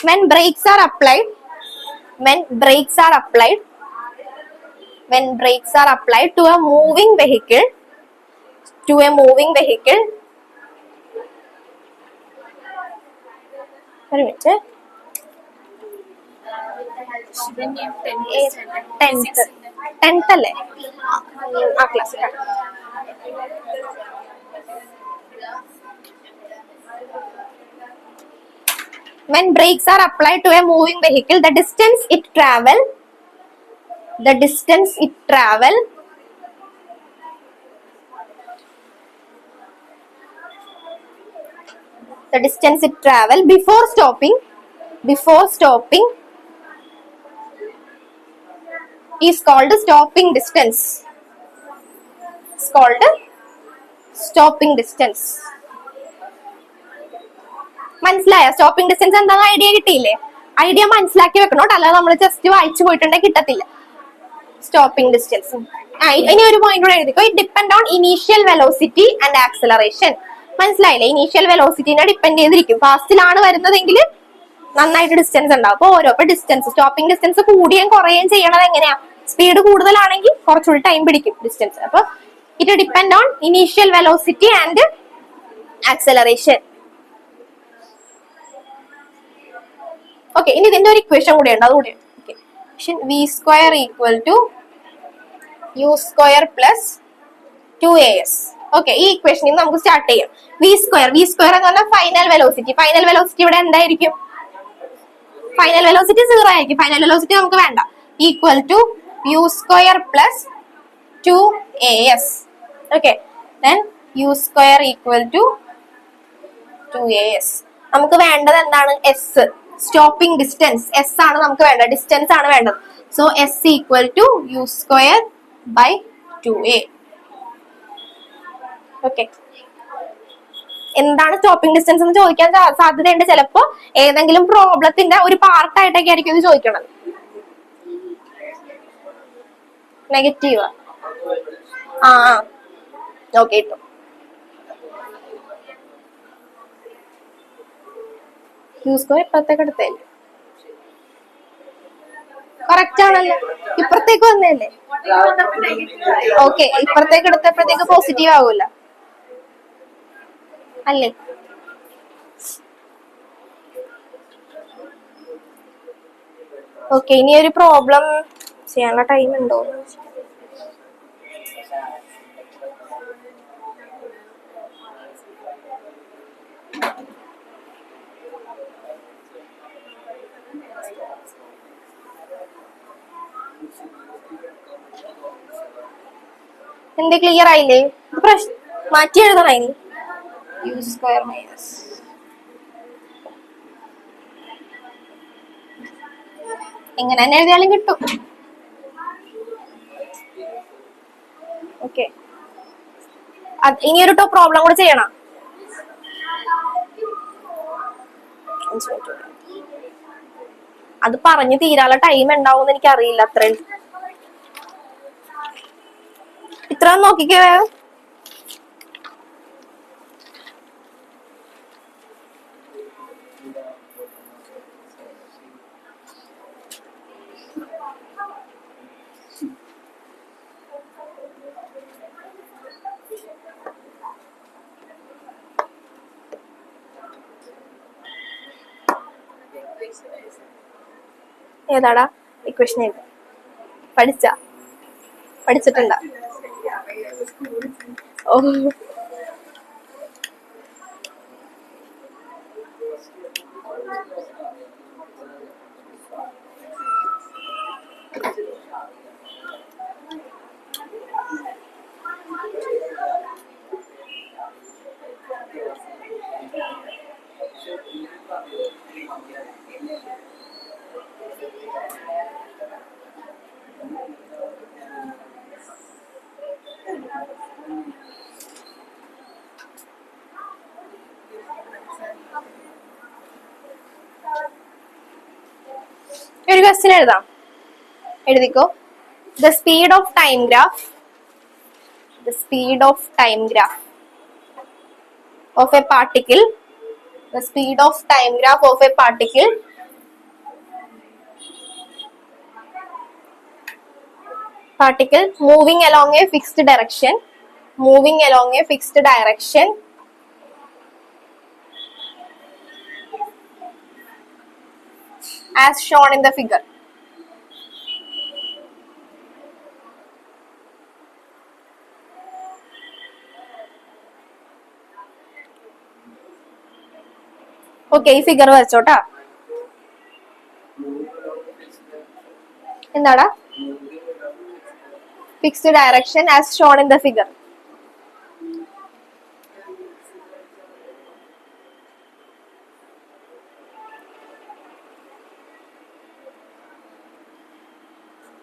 When brakes are applied to a moving vehicle, ഒരു മിനിറ്റ്, 10th അല്ലേ ആ class? When brakes are applied to a moving vehicle, the distance it travel before stopping is called stopping distance. മനസ്സിലായ? സ്റ്റോപ്പിംഗ് ഡിസ്റ്റൻസ് എന്താണെന്ന് ഐഡിയ കിട്ടിയില്ലേ? ഐഡിയ മനസ്സിലാക്കി വെക്കണോട്ട്, അല്ലാതെ നമ്മൾ ജസ്റ്റ് വായിച്ചു പോയിട്ടുണ്ടെങ്കിൽ കിട്ടത്തില്ല. Stopping distance. ഇനി ഒരു പോയിന്റ് കൂടെ എഴുതിക്കോ. It depend on initial velocity and acceleration. മനസ്സിലായില്ലേ? ഇനീഷ്യൽ വെലോസിറ്റിനെ ഡിപ്പെൻഡ് ചെയ്തിരിക്കും. ഫാസ്റ്റിലാണ് വരുന്നതെങ്കിൽ നന്നായിട്ട് ഡിസ്റ്റൻസ് ഉണ്ടാവും. അപ്പൊ ഇപ്പൊ ഡിസ്റ്റൻസ്, സ്റ്റോപ്പിംഗ് ഡിസ്റ്റൻസ് കൂടുകയും കുറയുകയും ചെയ്യണത് എങ്ങനെയാ? സ്പീഡ് കൂടുതലാണെങ്കിൽ കുറച്ചുകൂടി ടൈം പിടിക്കും ഡിസ്റ്റൻസ്. അപ്പൊ it depend on initial velocity and acceleration. Okay, ഇനി ഇതിന്റെ ഒരു ഇക്വേഷൻ കൂടെ ഉണ്ട്, അതുകൂടെ v² = u² + 2as. ഓക്കെ, ഈ ഇക്വേഷനിൽ നമുക്ക് സ്റ്റാർട്ട് ചെയ്യാം. v² എന്ന് പറഞ്ഞാൽ ഫൈനൽ വെലോസിറ്റി. ഫൈനൽ വെലോസിറ്റി ഇവിടെ എന്തായിരിക്കും? ഫൈനൽ വെലോസിറ്റി 0 ആയിരിക്കും. ഫൈനൽ വെലോസിറ്റി നമുക്ക് വേണ്ട. = u² + 2as. Okay, then u² = 2as. നമുക്ക് വേണ്ടത് എന്താണ്? s, stopping distance. s ആണ് നമുക്ക് വേണ്ടത്, ഡിസ്റ്റൻസ് ആണ് വേണ്ടത്. So s = u² / 2a. Okay, എന്താണ് സ്റ്റോപ്പിംഗ് ഡിസ്റ്റൻസ് എന്ന് ചോദിക്കാൻ സാധ്യതയുണ്ട്. ചിലപ്പോ ഏതെങ്കിലും പ്രോബ്ലത്തിന്റെ ഒരു പാർട്ടായിട്ടൊക്കെ ആയിരിക്കും ഇത് ചോദിക്കണത്. നെഗറ്റീവ് ഓക്കെ ഇട്ടോ. u² ഇപ്പുറത്തേക്ക് എടുത്തല്ലേ? കറക്റ്റ് ആണല്ലോ, ഇപ്പുറത്തേക്ക് വന്നല്ലേ? ഓക്കെ, ഇപ്പുറത്തേക്ക് എടുത്തപ്പോഴത്തേക്ക് പോസിറ്റീവ് ആവൂല അല്ലേ? ഓക്കെ, ഇനി ഒരു പ്രോബ്ലം ചെയ്യാനുള്ള ടൈം ഉണ്ടോ? എന്ത് ക്ലിയർ ആയില്ലേ? മാറ്റി എഴുതണം ഇനി. u² - എങ്ങനെ തന്നെ എഴുതിയാലും കിട്ടും. ഓക്കെ, ഇനിയൊരു പ്രോബ്ലം കൂടെ ചെയ്യണം. അത് പറഞ്ഞു തീരാനുള്ള ടൈം ഉണ്ടാവും എനിക്ക് അറിയില്ല. അത്രയും ഇത്ര നോക്കിക്കേ. ഏതാടാ ഇക്വേഷൻ? പഠിച്ചിട്ടുണ്ട? ഓ, ഒരു ക്വസ്റ്റ്യൻ എഴുതാം, എഴുതിക്കോ. The speed of time graph of a particle moving along a fixed direction as shown in the figure. ഓക്കെ, ഈ ഫിഗർ വരച്ചോട്ടാ. എന്താടാ? Fixed direction as shown in the figure.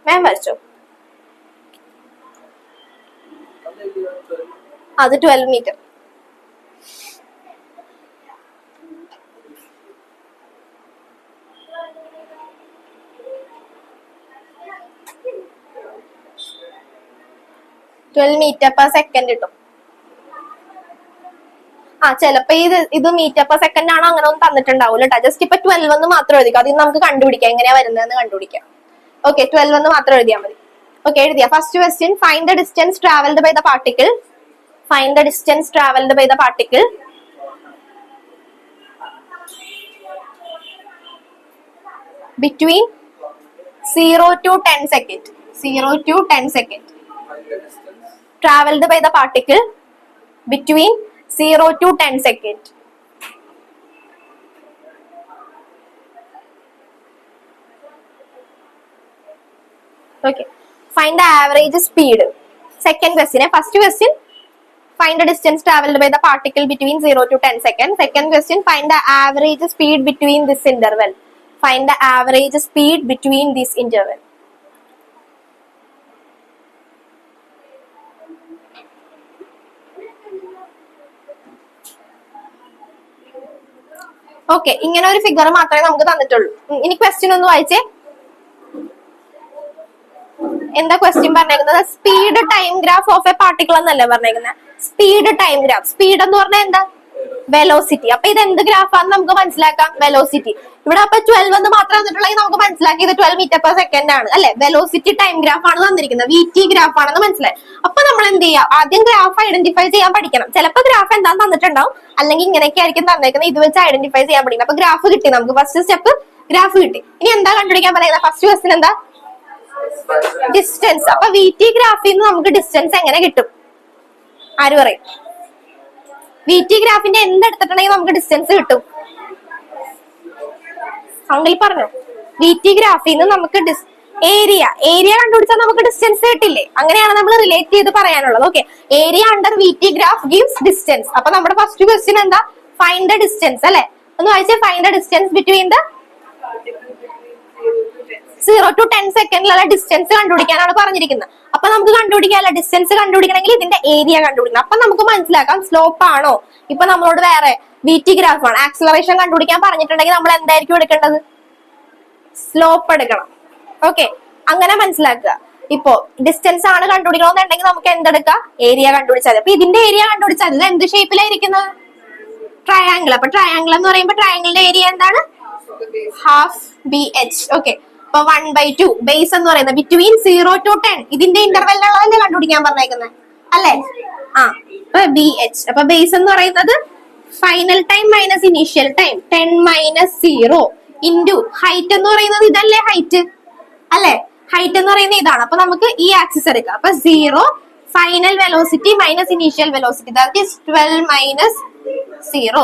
Ma'am വരച്ചോ. അത് 12 മീറ്റർ. മീറ്റർ പെർ സെക്കൻഡ് കിട്ടും. ചിലപ്പോ ഇത് മീറ്റർ പെർ സെക്കൻഡ് ആണോ അങ്ങനെ ഒന്നും തന്നിട്ടുണ്ടാവില്ല കേട്ടോ. ജസ്റ്റ് ഇപ്പൊ 12 എന്ന് മാത്രം എഴുതിക്കാം. അതിൽ നമുക്ക് കണ്ടുപിടിക്കാം എങ്ങനെയാ വരുന്നതെന്ന് കണ്ടുപിടിക്കാം. ഓക്കെ, 12 എന്ന് മാത്രം എഴുതിയാൽ മതി. ഓക്കെ, എഴുതിയാ. First question, find the distance travelled by the particle between 0 to 10 seconds. Traveled by the particle between 0 to 10 seconds. Okay. Find the average speed. Second question. First question, find the distance traveled by the particle between 0 to 10 seconds. Second question, find the average speed between this interval. Okay, ഇങ്ങനെ ഒരു ഫിഗർ മാത്രമേ നമുക്ക് തന്നിട്ടുള്ളൂ. ഇനി ക്വസ്റ്റ്യൻ ഒന്ന് വായിച്ചേ. എന്താ ക്വസ്റ്റ്യൻ പറഞ്ഞേക്കുന്നത്? Speed time graph of a particle എന്നല്ലേ പറഞ്ഞേക്കുന്നത്. Speed time graph. സ്പീഡ് എന്ന് പറഞ്ഞാൽ എന്താ? വെലോസിറ്റി. അപ്പൊ ഇത് എന്ത് ഗ്രാഫാന്ന് നമുക്ക് മനസ്സിലാക്കാം. വെലോസിറ്റി. ഇവിടെ അപ്പൊ 12 എന്ന് മാത്രം തന്നിട്ടുണ്ടെങ്കിൽ നമുക്ക് മനസ്സിലാക്കി ഇത് 12 മീറ്റർ പെർ സെക്കൻഡ് ആണ് അല്ലെ. വെലോസിറ്റി ടൈം ഗ്രാഫ് ആണ് തന്നിരിക്കുന്നത്. VT ഗ്രാഫ് ആണെന്ന് മനസ്സിലായി. അപ്പൊ നമ്മൾ എന്ത് ചെയ്യാം? ആദ്യം ഗ്രാഫ് ഐഡന്റിഫൈ ചെയ്യാൻ പഠിക്കണം. ചിലപ്പോൾ ഗ്രാഫ് എന്താന്ന് തന്നിട്ടുണ്ടാവും, അല്ലെങ്കിൽ ഇങ്ങനെയൊക്കെ ആയിരിക്കും തന്നേക്കുന്നത്. ഇത് വെച്ച് ഐഡന്റിഫൈ ചെയ്യാൻ പഠിക്കണം. അപ്പൊ ഗ്രാഫ് കിട്ടി നമുക്ക്. ഫസ്റ്റ് സ്റ്റെപ്പ് ഗ്രാഫ് കിട്ടി. ഇനി എന്താ കണ്ടുപിടിക്കാൻ പറയുന്നത്? ഫസ്റ്റ് ക്വസ്റ്റ്യൻ എന്താ? ഡിസ്റ്റൻസ്. അപ്പൊ VT ഗ്രാഫിൽ നിന്ന് നമുക്ക് ഡിസ്റ്റൻസ് എങ്ങനെ കിട്ടും? ആര് പറയും? VT ഗ്രാഫിന്റെ എന്തെടുത്തിട്ടുണ്ടെങ്കിൽ നമുക്ക് ഡിസ്റ്റൻസ് കിട്ടും? അങ്കിൾ പറഞ്ഞു. VT ഗ്രാഫിൽ നിന്ന് നമുക്ക് ഏരിയ കണ്ടുപിടിച്ചാൽ നമുക്ക് ഡിസ്റ്റൻസ് കിട്ടില്ലേ? അങ്ങനെയാണ് നമ്മൾ റിലേറ്റ് ചെയ്ത് പറയാനുള്ളത്. Okay, area under VT graph gives distance. അപ്പൊ നമ്മുടെ ഫസ്റ്റ് ക്വസ്റ്റ്യൻ എന്താ? ഫൈൻഡ് ദ ഡിസ്റ്റൻസ് അല്ലെ. ഒന്ന് വായിച്ചേ. Find the distance between the 0 to 10 സെക്കൻഡിലുള്ള ഡിസ്റ്റൻസ് കണ്ടുപിടിക്കാനാണ് പറഞ്ഞിരിക്കുന്നത്. അപ്പൊ നമുക്ക് കണ്ടുപിടിക്കാനുള്ള ഡിസ്റ്റൻസ് കണ്ടുപിടിക്കണമെങ്കിൽ ഇതിന്റെ ഏരിയ കണ്ടുപിടിക്കണം. അപ്പൊ നമുക്ക് മനസ്സിലാക്കാം സ്ലോപ്പ് ആണോ. ഇപ്പൊ നമ്മളോട് വേറെ VT ഗ്രാഫ് ആണ്, ആക്സിലറേഷൻ കണ്ടുപിടിക്കാൻ പറഞ്ഞിട്ടുണ്ടെങ്കിൽ നമ്മൾ എന്തായിരിക്കും എടുക്കേണ്ടത്? സ്ലോപ്പ് എടുക്കണം. ഓക്കെ, അങ്ങനെ മനസ്സിലാക്കുക. ഇപ്പോ ഡിസ്റ്റൻസ് ആണ് കണ്ടുപിടിക്കണമെന്നുണ്ടെങ്കിൽ നമുക്ക് എന്തെടുക്കാം? ഏരിയ കണ്ടുപിടിച്ചാൽ മതി. അപ്പൊ ഇതിന്റെ ഏരിയ കണ്ടുപിടിച്ചാൽ ഇത് എന്ത് ഷേപ്പിലായിരിക്കുന്നത്? ട്രയാങ്കിൾ. അപ്പൊ ട്രയാങ്കിൾ എന്ന് പറയുമ്പോൾ ട്രയാങ്കിളിന്റെ ഏരിയ എന്താണ്? Half BH. ഓക്കെ, അപ്പൊ 1/2 ബേസ് എന്ന് പറയുന്നത് ബിറ്റ്വീൻ 0 to 10 ഇതിന്റെ ഇന്റർവെല്ലുള്ളതല്ലേ കണ്ടുപിടിക്കാൻ പറഞ്ഞേക്കുന്നത് അല്ലെ? അപ്പൊ BH. അപ്പൊ ബേസ് എന്ന് പറയുന്നത് final time minus initial time 10 - 0 into height എന്ന് പറയുന്നത് ഇതല്ലേ ഹൈറ്റ് അല്ലെ? ഹൈറ്റ് എന്ന് പറയുന്നത് ഇതാണ്. അപ്പൊ നമുക്ക് ഈ ആക്സിസ് എടുക്കാം. അപ്പൊ 0 final velocity minus initial velocity, that is 12 - 0.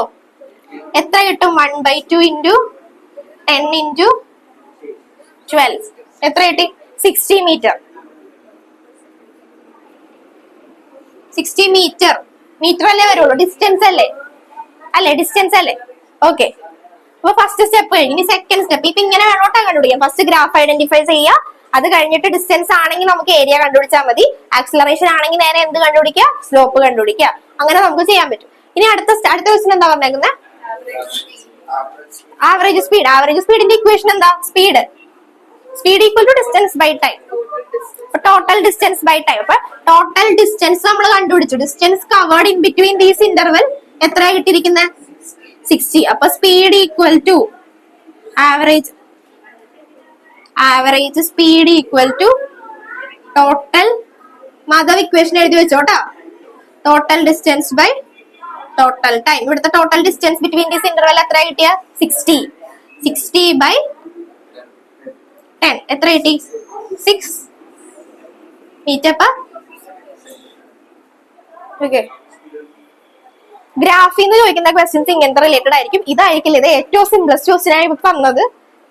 എത്ര കിട്ടും? 1/2 ഇൻറ്റു 10 ഇൻറ്റു 12 എത്ര കിട്ടി? 60 മീറ്റർ. 60 മീറ്റർ. മീറ്റർ അല്ലേ വരുള്ളൂ, ഡിസ്റ്റൻസ് അല്ലേ? ഡിസ്റ്റൻസ് അല്ലേ? ഓക്കെ, അപ്പൊ ഫസ്റ്റ് സ്റ്റെപ്പ് കഴിഞ്ഞു. ഇനി സെക്കൻഡ് സ്റ്റെപ്പ്. ഇപ്പൊ ഇങ്ങനെ വേണോട്ടാ കണ്ടുപിടിക്കാം. ഫസ്റ്റ് ഗ്രാഫ് ഐഡന്റിഫൈ ചെയ്യുക, അത് കഴിഞ്ഞിട്ട് ഡിസ്റ്റൻസ് ആണെങ്കിൽ നമുക്ക് ഏരിയ കണ്ടുപിടിച്ചാൽ മതി. ആക്സിലറേഷൻ ആണെങ്കിൽ നേരെ എന്ത് കണ്ടുപിടിക്കുക? സ്ലോപ്പ് കണ്ടുപിടിക്കുക. അങ്ങനെ നമുക്ക് ചെയ്യാൻ പറ്റും. ഇനി അടുത്ത ക്വസ്റ്റ്യൻ എന്താ പറഞ്ഞേക്കുന്നത്? Average speed. ആവറേജ് സ്പീഡിന്റെ ഇക്വേഷൻ എന്താ? Speed equal to distance by time. Total distance by time. അപ്പൊ ടോട്ടൽ ഡിസ്റ്റൻസ് നമ്മൾ കണ്ടുപിടിച്ചു. Distance covered in between these interval എത്ര കിട്ടിയിരിക്കുന്നത്? 60. അപ്പൊ speed equal to average speed equal to total. Madhav equation എഴുതി വെച്ചോട്ടാ. Total distance by total time. ഇവിടുത്തെ total distance between these interval എത്ര കിട്ടിയ? 60. 60 ബൈ 10 എത്ര കിട്ടി? 6 മീറ്റർ. ഓക്കെ, ഗ്രാഫിൽ നിന്ന് ചോദിക്കുന്ന ക്വസ്റ്റ്യൻസ് ഇങ്ങനത്തെ റിലേറ്റഡ് ആയിരിക്കും. ഇതായിരിക്കില്ല, ഇത് ഏറ്റവും സിംപ്ലസ്റ്റ് ക്വസ്റ്റ്യൻ ആയി തന്നത്.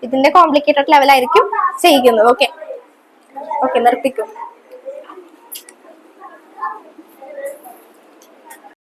ഇതിന്റെ കോംപ്ലിക്കേറ്റഡ് ലെവൽ ആയിരിക്കും ചെയ്യിക്കുന്നത്. ഓക്കെ, നിർത്തിക്കും.